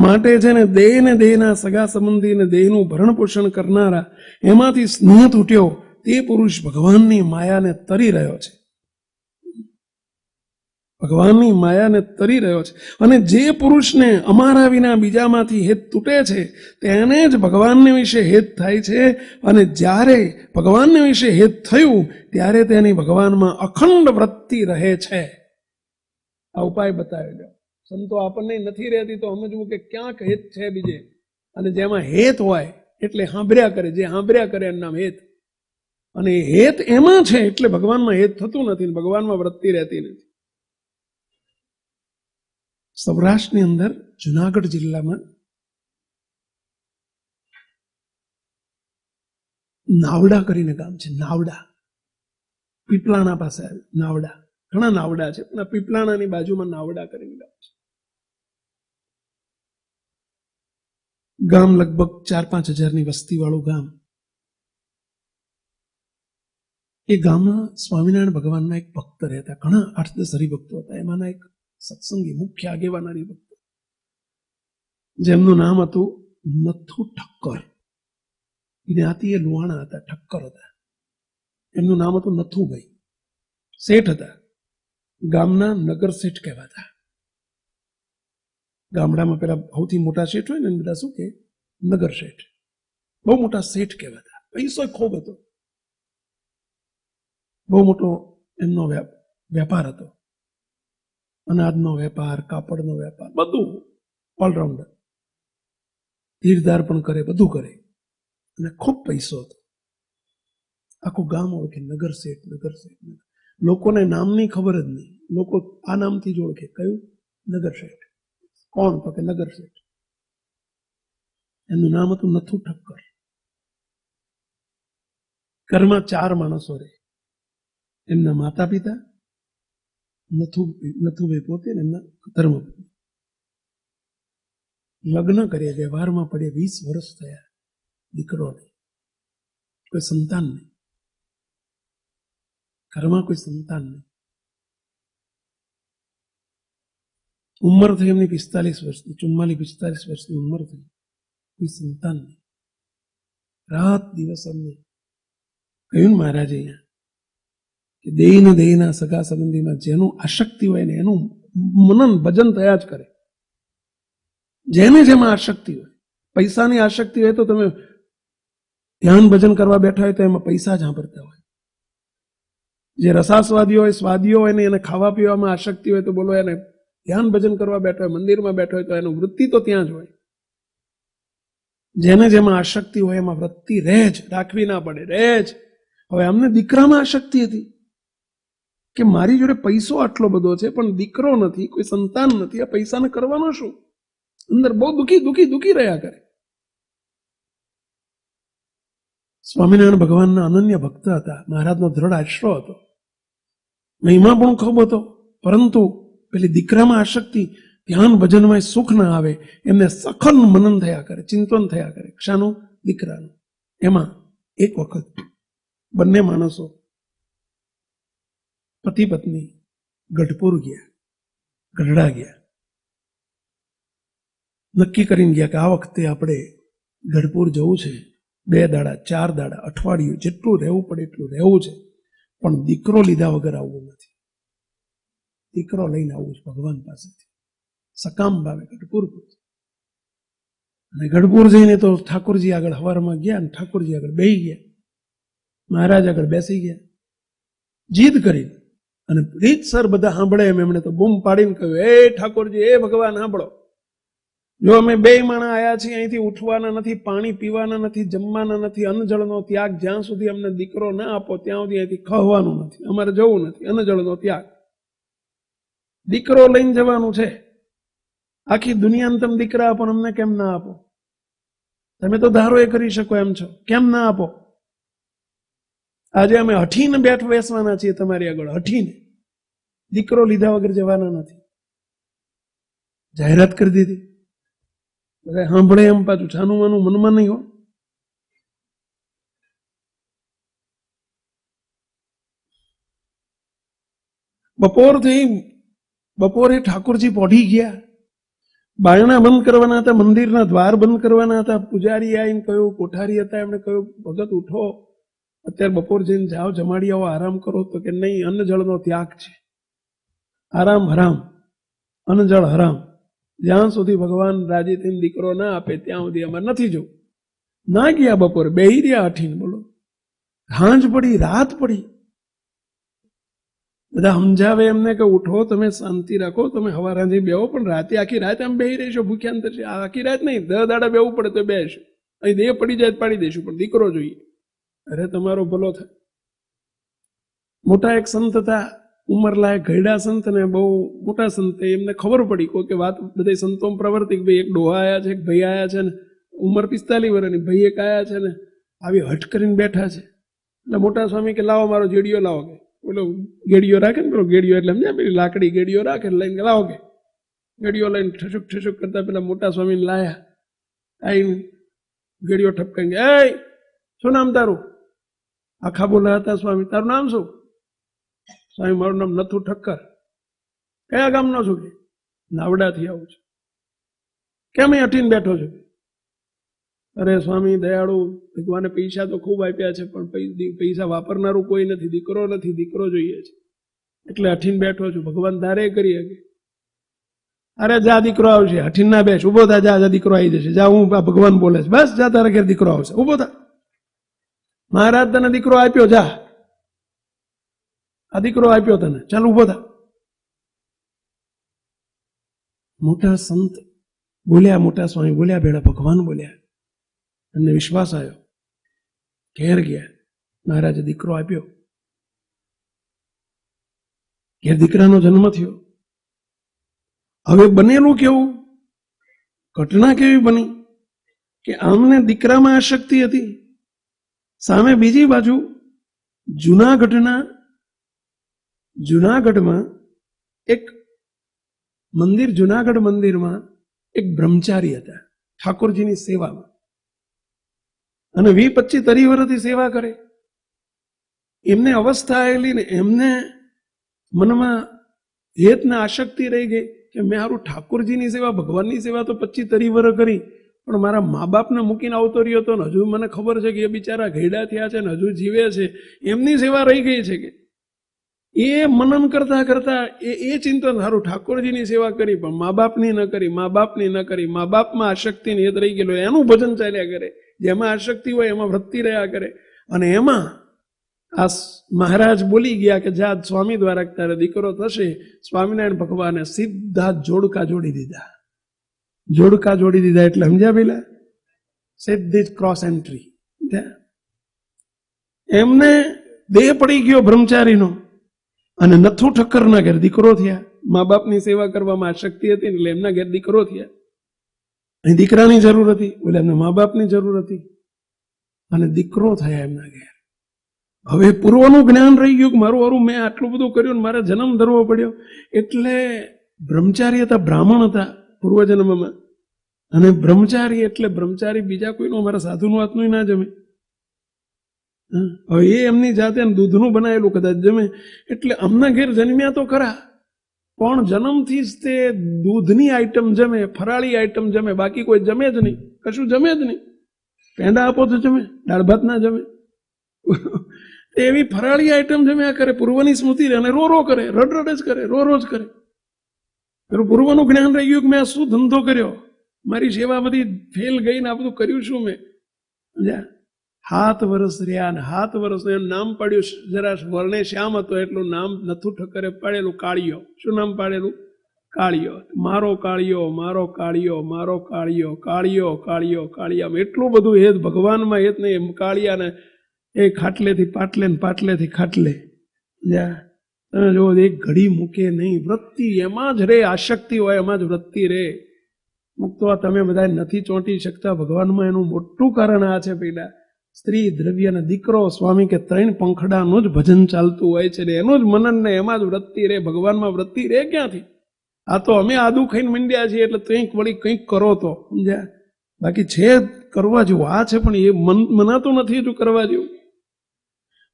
A: માટે જેને દેહ ને દેહના સગા સંબંધી અને દેહનું ભરણ પોષણ કરનારા એમાંથી સ્નેહ તૂટ્યો તે પુરુષ ભગવાનની માયાને તરી રહ્યો છે. ભગવાનની માયાને તરી રહ્યો છે. અને જે પુરુષને અમારા વિના બીજામાંથી હેત તૂટે છે તેને જ ભગવાનને વિશે હેત થાય છે. અને જ્યારે ભગવાનને વિશે હેત થયું ત્યારે તેની ભગવાનમાં અખંડ વૃત્તિ રહે છે. આ ઉપાય બતાવેલો. સંતો આપણને નથી રહેતી તો સમજવું કે ક્યાંક હેત છે બીજે, અને જેમાં હેત હોય એટલે સાંભળ્યા કરે, જે સાંભળ્યા કરે એનું નામ હેત. અને હેત એમાં છે એટલે ભગવાનમાં હેત થતું નથી, ભગવાનમાં વૃત્તિ રહેતી નથી. સૌરાષ્ટ્રની અંદર જુનાગઢ જિલ્લામાં નાવડા કરીને ગામ છે. નાવડા પીપલાણા પાસે નાવડા, ઘણા નાવડા છે પણ પીપલાણાની બાજુમાં નાવડા કરીને ગામ છે. ગામ લગભગ 4-5 હજારની વસ્તી વાળું ગામ. એ ગામમાં સ્વામિનારાયણ ભગવાનના એક ભક્ત રહેતા, ઘણા 8-10 હરિભક્તો હતા. એમાંના એક સત્સંગી મુખ્ય આગેવાન હરિભક્ત, જેમનું નામ હતું નથુ ઠક્કર. જ્ઞાતિ એ લુહાણા હતા, ઠક્કર હતા. એમનું નામ હતું નથુભાઈ. શેઠ હતા, ગામના નગર શેઠ કહેવાતા. ગામડામાં પેલા સૌથી મોટા શેઠ હોય ને બધા શું કે નગર શેઠ, બહુ મોટા શેઠ કહેવાતા. પૈસો ખૂબ હતો, બહુ મોટો એમનો વેપાર હતો. અનાજનો વેપાર, કાપડનો વેપાર, બધું ઓલરાઉન્ડર. તીરધાર પણ કરે, બધું કરે, અને ખૂબ પૈસો હતો. આખું ગામ હોય કે નગર શેઠ, નગર શેઠ. લોકોને નામની ખબર જ નહીં, લોકો આ નામથી જ ઓળખે. કયું? નગર શેઠ. કોણ? તો કે નગર શેઠ. એનું નામ હતું નથુ ઠક્કર. ઘરમાં 4 માણસો રહે, એમના માતા પિતા, નથુભાઈ પોતે, એમના ધર્મપત્ની. લગ્ન કર્યા, વ્યવહારમાં પડે, 20 વર્ષ થયા, દીકરો નહીં, કોઈ સંતાન નહીં, ઘરમાં કોઈ સંતાન નહીં. ઉંમર થઈ એમની 45 વર્ષની, 44-45 વર્ષની ઉંમર થઈ, કોઈ સંતાન નહીં. રાત દિવસ અમને કહ્યું મહારાજે અહીંયા કે દેહીના સગા સંબંધીમાં જેનું આશક્તિ હોય ને એનું મનન ભજન થયા જ કરે. જેને જેમાં આશક્તિ હોય, પૈસાની આશક્તિ હોય તો તમે ધ્યાન ભજન કરવા બેઠા હોય તો એમાં પૈસા જ સાંભળતા હોય. જે રસાસ્વાદીઓ હોય, સ્વાદીઓ હોય ને એને ખાવા પીવામાં આશક્તિ હોય તો બોલો એને ધ્યાન ભજન કરવા બેઠો હોય, મંદિરમાં બેઠો હોય તો એનું વૃત્તિ તો ત્યાં જ હોય. જેને જેમાં આશક્તિ હોય એમાં વૃત્તિ રહે જ, રાખવી ના પડે, રહે જ. હવે અમને દીકરામાં આશક્તિ હતી કે મારી જોડે પૈસો આટલો બધો છે પણ દીકરો નથી, કોઈ સંતાન નથી, આ પૈસાને કરવાનો શું? અંદર બહુ દુખી રહ્યા કરે. સ્વામિનારાયણ ભગવાનના અનન્ય ભક્ત હતા, મહારાજનો દ્રઢ આશરો હતો, મહિમા પણ ખૂબ હતો, પરંતુ પેલી દીકરામાં આશક્તિ, ધ્યાન ભજનમાં સુખ ના આવે, એમને સખન મનન થયા કરે, ચિંતન થયા કરે. શાનું? દીકરાનું. એમાં એક વખત બંને માણસો પતિ પત્ની ગઢપુર ગયા, ગઢડા ગયા. નક્કી કરીને ગયા કે આ વખતે આપણે ગઢપુર જવું છે. 2 દાડા, 4 દાડા, અઠવાડિયું, જેટલું રહેવું પડે એટલું રહેવું છે, પણ દીકરો લીધા વગર આવવું નથી. દીકરો લઈને આવવું છે ભગવાન પાસેથી, સકામ ભાવે ગઢપુર. અને ગઢપુર જઈને તો ઠાકોરજી આગળ હવારમાં ગયા, અને ઠાકોરજી આગળ બેસી ગયા, મહારાજ આગળ બેસી ગયા, જીદ કરી. અને રીતસર બધા સાંભળે એમ એમણે તો બૂમ પાડીને કહ્યું, એ ઠાકોરજી, એ ભગવાન સાંભળો, જો અમે 2 માણા આવ્યા છીએ, અહીંથી ઉઠવાના નથી, પાણી પીવાના નથી, જમવાના નથી, અન્નજળનો ત્યાગ, જ્યાં સુધી અમને દીકરો ના આપો ત્યાં સુધી અહીંથી ખવાનું નથી, અમારે જવું નથી, અન્નજળનો ત્યાગ. દીકરો લઈને જવાનું છે, આખી દુનિયાને તમે દીકરા આપો, અમને કેમ ના આપો? તમે તો ધારો એ કરી શકો એમ છો, કેમ ના આપો? આજે અમે હઠીને બેસવાના છીએ તમારી આગળ, હઠીને. દીકરો લીધા વગર જવાના નથી. જાહેરાત કરી દીધી. સાંભળે એમ પાછું છાનું માનું મનમાં નહીં હો. બપોરે ઠાકોરજી પોઢી ગયા. બાયણા બંધ કરવાના હતા, મંદિરના દ્વાર બંધ કરવાના હતા. પૂજારી આવીને કહ્યું, કોઠારી હતા, એમણે કહ્યું, ભગત ઉઠો, અત્યારે બપોર જઈને જાઓ, જમાડી આવો, આરામ કરો. તો કે નહીં, અન્ન જળનો ત્યાગ છે, આરામ હરામ, અન્ન જળ હરામ. જ્યાં સુધી ભગવાન રાજી થઈને દીકરો ના આપે ત્યાં સુધી અમારે નથી જવું. ના ગયા, બપોરે બેહી રહ્યા હઠીને. બોલો, સાંજ પડી, રાત પડી, બધા સમજાવે એમને કે ઉઠો, તમે શાંતિ રાખો, તમે હવારાથી બેહો, પણ રાતે આખી રાત આમ બેહી રહીશો ભૂખ્યા અંતર છે. આખી રાત નહીં, 10 દાડા બેવું પડે તો બેસું, અહીં દેહ પડી જાય પાડી દઈશું, પણ દીકરો જોઈએ. અરે તમારો ભલો થાય. મોટા એક સંત હતા, ઉંમરલાયક ઘરડા સંત ને બહુ મોટા સંત, એમને ખબર પડી કોઈ વાત, બધા સંતો પ્રવર્તિક, ભાઈ એક ડોહા આયા છે, એક ભાઈ આયા છે ને ઉંમર 45 વર્ષની, ભાઈ એક આયા છે ને આવી હટ કરીને બેઠા છે. એટલે મોટા સ્વામી કે લાવો મારો જેડિયો લાવો, કે બોલો ગેડિયો રાખે ને, પેલો ગેડિયો એટલે સમજ્યા, પેલી લાકડી ગેડિયો રાખે, લઈને લાવો, કે ગેડિયો લઈને ઠસુક ઠસુક કરતા પેલા મોટા સ્વામીને લાયા. આવીને ગેડિયો ઠપકાઈને, એ શું નામ તારું? આખા બોલા હતા સ્વામી, તારું નામ શું? સ્વામી, મારું નામ નથુ ઠક્કર. કયા ગામનો છું? કે નાવડાથી આવું છું. કેમ અહીં હટીને બેઠો છું? અરે સ્વામી દયાળુ, ભગવાને પૈસા તો ખૂબ આપ્યા છે, પણ પૈસા વાપરનારું કોઈ નથી, દીકરો નથી, દીકરો જોઈએ છે, એટલે હઠીને બેઠો છું. ભગવાન ધારે કરી શકે. અરે જા દીકરો આવશે, હઠીને ના બેસ, ઉભો થા, જા દીકરો આવી જશે, જા, હું ભગવાન બોલે છે, બસ જા, તારા ઘેર દીકરો આવશે, ઉભો થા. મહારાજ તને દીકરો આપ્યો, જા, આ દીકરો આપ્યો તને, ચાલ ઉભો થા. મોટા સંત બોલ્યા, મોટા સ્વામી બોલ્યા, ભેળા ભગવાન બોલ્યા, એમને વિશ્વાસ આવ્યો. ઘેર ગયા, મહારાજે દીકરો આપ્યો. ઘેર દીકરાનો જન્મ થયો. હવે બનેલું કેવું, ઘટના કેવી બની કે આમને દીકરામાં આસક્તિ હતી, સામે બીજી બાજુ જુનાગઢમાં એક મંદિર, જુનાગઢ મંદિરમાં એક બ્રહ્મચારી હતા, ઠાકોરજીની સેવામાં, અને 20-25-30 વર્ષથી સેવા કરે. એમને અવસ્થા આવેલી ને એમને મનમાં હેત ને આસક્તિ રહી ગઈ કે મેં સારું ઠાકોરજીની સેવા, ભગવાનની સેવા તો 25-30 વર્ષ કરી, પણ મારા મા બાપને મૂકીને આવતો રહ્યો હતો ને હજુ મને ખબર છે કે એ બિચારા ઘેડા થયા છે ને હજુ જીવે છે, એમની સેવા રહી ગઈ છે. કે એ મનન કરતા કરતા એ ચિંતન, સારું ઠાકોરજીની સેવા કરી પણ મા બાપની ન કરી, મા બાપની ન કરી, મા બાપમાં આસક્તિની હેત રહી ગયેલો, એનું ભજન ચાલ્યા કરે. જેમાં આસક્તિ હોય એમાં વૃત્તિ રહ્યા કરે. અને એમાં આ મહારાજ બોલી ગયા કે જા સ્વામી દ્વારા તારે દીકરો થશે. સ્વામિનારાયણ ભગવાને સીધા જોડકા જોડી દીધા. જોડકા જોડી દીધા એટલે સમજ્યા પેલા, સીધી જ ક્રોસ એન્ટ્રી. એમને દેહ પડી ગયો બ્રહ્મચારીનો, અને નથુ ઠક્કરના ઘેર દીકરો થયા. મા બાપની સેવા કરવામાં આસક્તિ હતી એટલે એમના ઘેર દીકરો થયા. અહીં દીકરાની જરૂર હતી, એટલે એમને મા બાપની જરૂર હતી, અને દીકરો થયા એમના ઘેર. હવે પૂર્વનું જ્ઞાન રહી ગયું કે મારું મેં આટલું બધું કર્યું ને મારે જન્મ ધરવો પડ્યો. એટલે બ્રહ્મચારી હતા, બ્રાહ્મણ હતા પૂર્વજન્મમાં. અને બ્રહ્મચારી એટલે બ્રહ્મચારી બીજા કોઈનું, અમારા સાધુનું હાથનું ના જમે. હવે એ એમની જાતે દૂધનું બનાવેલું કદાચ જમે. એટલે અમના ઘેર જન્મ્યા તો ખરા, પણ જન્મથી જ તે દૂધની આઈટમ જમે, ફરાળી આઈટમ જમે, બાકી કોઈ જમે જ નહીં, કશું જમે જ નહીં. પેંડા આપો તો જમે, દાળ ભાત ના જમે. એવી ફરાળી આઈટમ જમ્યા કરે. પૂર્વની સ્મૃતિ રહે અને રો કરે, રડ જ કરે, રો જ કરે. પૂર્વનું જ્ઞાન રહી ગયું કે મેં શું ધંધો કર્યો, મારી સેવા બધી ફેલ ગઈ ને આ બધું કર્યું શું મેં. 7 વર્ષ રહ્યા, ને 7 વર્ષ એનું નામ પાડ્યું, જરા વર્ણે શ્યામ હતો એટલું નામ નથુ ઠક્કરે પાડેલું કાળિયો. શું નામ પાડેલું? કાળિયો. મારો કાળિયો, મારો કાળિયો, મારો કાળિયો, કાળિયો કાળિયો કાળિયામાં એટલું બધું હેત, ભગવાનમાં હેત નહીં. કાળિયાને એ ખાટલેથી પાટલે ને પાટલેથી ખાટલે. તમે જો એક ઘડી મૂકે નહીં, વૃત્તિ એમાં જ રે, આસક્તિ હોય એમાં જ વૃત્તિ રે. મુક્તો તમે બધા નથી ચોંટી શકતા ભગવાનમાં, એનું મોટું કારણ આ છે. પેલા સ્ત્રી, દ્રવ્ય અને દીકરો, સ્વામી કે 3 પંખડાનું જ ભજન ચાલતું હોય છે ને એનું જ મનન ને એમાં જ વૃત્તિ રે. ભગવાનમાં વૃત્તિ રે ક્યાંથી? આ તો અમે આદુ ખાઈને મંડ્યા છીએ એટલે કંઈક વળી કંઈક કરો તો સમજ્યા, બાકી છે કરવા જેવું આ છે, પણ એ મનાતું નથી હજુ કરવા જેવું.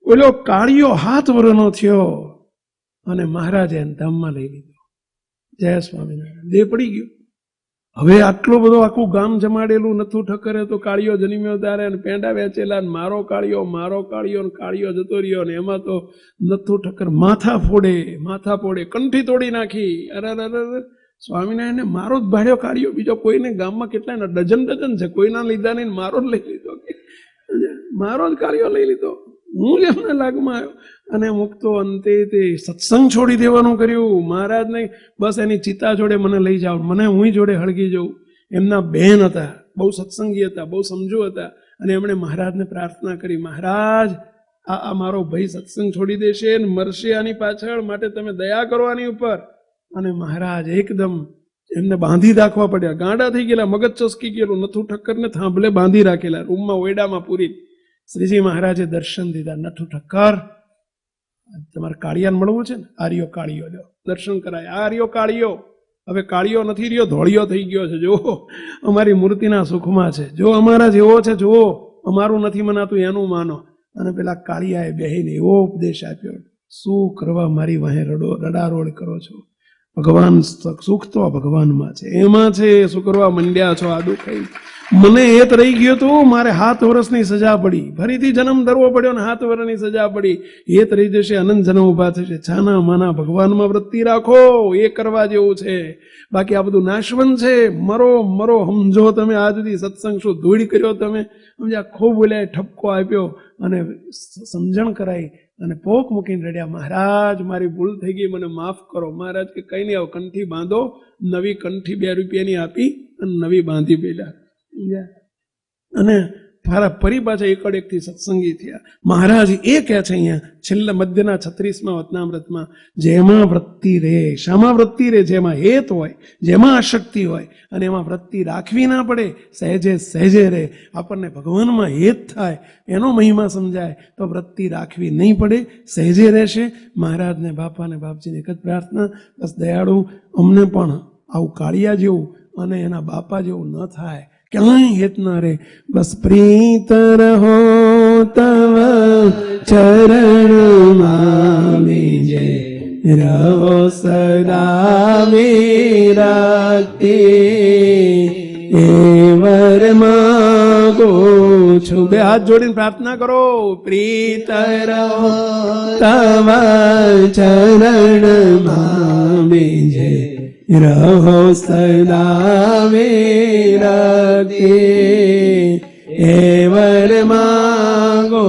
A: ઓલો કાળિયો 7 વર્ષનો થયો અને મહારાજે ધામમાં લઈ લીધો. જય સ્વામિનારાયણ. દેહ પડી ગયો. હવે આટલો બધો આખું ગામ જમાડેલું નથુ ઠક્કરે તો કાળિયો જન્મ્યો ત્યારે, અને પેંડા વેચેલા, મારો કાળિયો, મારો કાળિયો, ને કાળિયો જતો રહ્યો. ને એમાં તો નથુ ઠક્કર માથા ફોડે, કંઠી તોડી નાખી. અરે સ્વામિનારાયણને મારો જ ભાડ્યો કાળિયો, બીજો કોઈને ગામમાં કેટલા ડઝન છે, કોઈના લીધા નહીં, મારો જ લઈ લીધો. મારો જ કાળિયો લઈ લીધો. હું જ એમના લાગમાં આવ્યો અને મુક્તો અંતે તે સત્સંગ છોડી દેવાનું કર્યું. મહારાજને બસ એની ચિતા જોડે મને લઈ જાઓ, મને હું જોડે હળગી જવું. એમના બહેન હતા, બહુ સત્સંગી હતા, બહુ સમજુ હતા, અને એમણે મહારાજને પ્રાર્થના કરી, મહારાજ આ મારો ભાઈ સત્સંગ છોડી દેશે ને મરશે આની પાછળ, માટે તમે દયા કરો આની ઉપર. અને મહારાજ એકદમ એમને બાંધી રાખવા પડ્યા, ગાંડા થઈ ગયેલા, મગજ ચસકી ગયેલું, નથુ ઠક્કરને થાંભલે બાંધી રાખેલા રૂમમાં, ઓયડામાં પૂરી. શ્રીજી મહારાજે દર્શન દીધા. નથુ ઠક્કર, તમારે કાળિયાને મળવું છે ને, આર્યો કાળિયો લ્યો, દર્શન કરાય. આર્યો કાળિયો, હવે કાળિયો નથી રહ્યો, ધોળિયો થઈ ગયો છે. જો અમારી મૂર્તિના સુખમાં છે, જો અમારા જેવો છે, જુઓ અમારું નથી મનાતું એનું માનો. અને પેલા કાળિયાએ બેહીને એવો ઉપદેશ આપ્યો, શું કરવા મારી વાહે રડારોડ કરો છો? ભગવાન સુખ તો ભગવાનમાં છે, એમાં છે. શું કરવા મંડ્યા છો આ દુઃખ? મને હેત રહી ગયો તો મારે 7 વર્ષની સજા પડી, ફરીથી જન્મ ધરવો પડ્યો ને 7 વર્ષની સજા પડી. હેત રહી જશે, અનંત જન્મ ઉભા થશે. છાના માના ભગવાનમાં વૃત્તિ રાખો, એ કરવા જેવું છે. બાકી આ બધું નાશવંત છે. મરો મરો સમજો તમે. આ સુધી સત્સંગ શું ધૂળ કર્યો તમે, સમજ્યા? ખૂબ બોલ્યા, ઠપકો આપ્યો અને સમજણ કરાઈ અને પોક મૂકીને રડ્યા, મહારાજ મારી ભૂલ થઈ ગઈ, મને માફ કરો. મહારાજ કે કઈ નહીં, આવો કંઠી બાંધો. નવી કંઠી 2 રૂપિયાની આપી અને નવી બાંધી પેલા, અને ફરી પાછા એકડેકથી સત્સંગી થયા. મહારાજ એ કહે છે અહીંયા છેલ્લા મધ્યના 36મા વતનામૃતમાં, જેમાં વૃત્તિ રહે, શામાં વૃત્તિ રહે? જેમાં હેત હોય, જેમાં આશક્તિ હોય, અને એમાં વૃત્તિ રાખવી ના પડે, સહેજે સહેજે રહે, આપણને ભગવાનમાં હેત થાય, એનો મહિમા સમજાય, તો વૃત્તિ રાખવી નહીં પડે, સહેજે રહેશે. મહારાજને બાપાને બાપજીને એક જ પ્રાર્થના, બસ દયાળુ અમને પણ આવું કાળિયા જેવું અને એના બાપા જેવું ન થાય, ક્યાંય હેત ના રે. બસ પ્રીત રહો તવ ચરણમાં બીજે રહો સદા વિરક્તિ, એ વર માંગો છું. 2 હાથ જોડીને પ્રાર્થના કરો. પ્રીત રહો તવ ચરણમાં બીજે રહો સદા વિરક્તિ, એ વર માંગો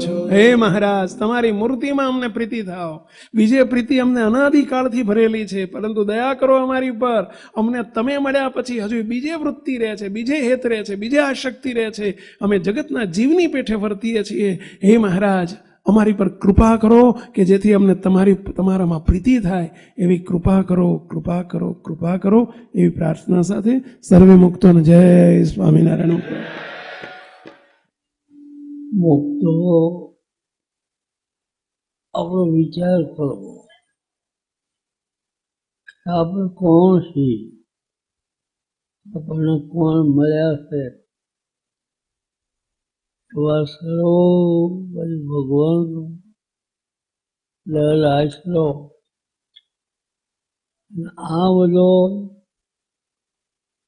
A: છો. હે મહારાજ, તમારી મૂર્તિમાં અમને પ્રીતિ થાઓ. બીજે પ્રીતિ અમને અનાદિકાળથી ભરેલી છે, પરંતુ દયા કરો અમારી પર. અમને તમે મળ્યા પછી હજુ બીજે વૃત્તિ રહે છે, બીજે હેત રહે છે, બીજે આશક્તિ રહે છે. અમે જગતના જીવની પેઠે વર્તીએ છીએ. હે મહારાજ, અમારી પર કૃપા કરો કે જેથી અમને તમારામાં પ્રીતિ થાય, એવી કૃપા કરો, કૃપા કરો, કૃપા કરો. એવી પ્રાર્થના સાથે સર્વે મુક્તોને જય સ્વામિનારાયણ.
C: મુક્તો આપણો વિચાર કરવો, આપણે કોણ છીએ, આપણને કોણ મળ્યા છે. એવા સર્વો ભગવાનનો દર આશરો. આ બધો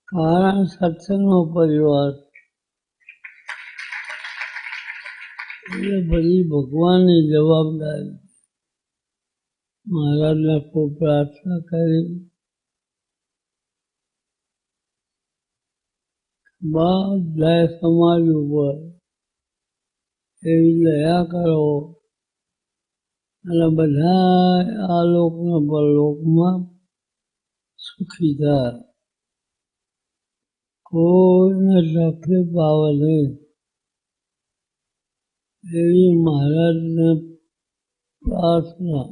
C: કારણ સત્સંગનો પરિવાર, એટલે બધી ભગવાનની જવાબદારી. મહારાજને ખૂબ પ્રાર્થના કરી, બધા સમાજ ઉપર એવી દયા કરો અને બધા આ લોકના પરલોકમાં સુખી થાય, કોઈને તકલીફ આવે નહીં, એવી મહારાજને પ્રાર્થના.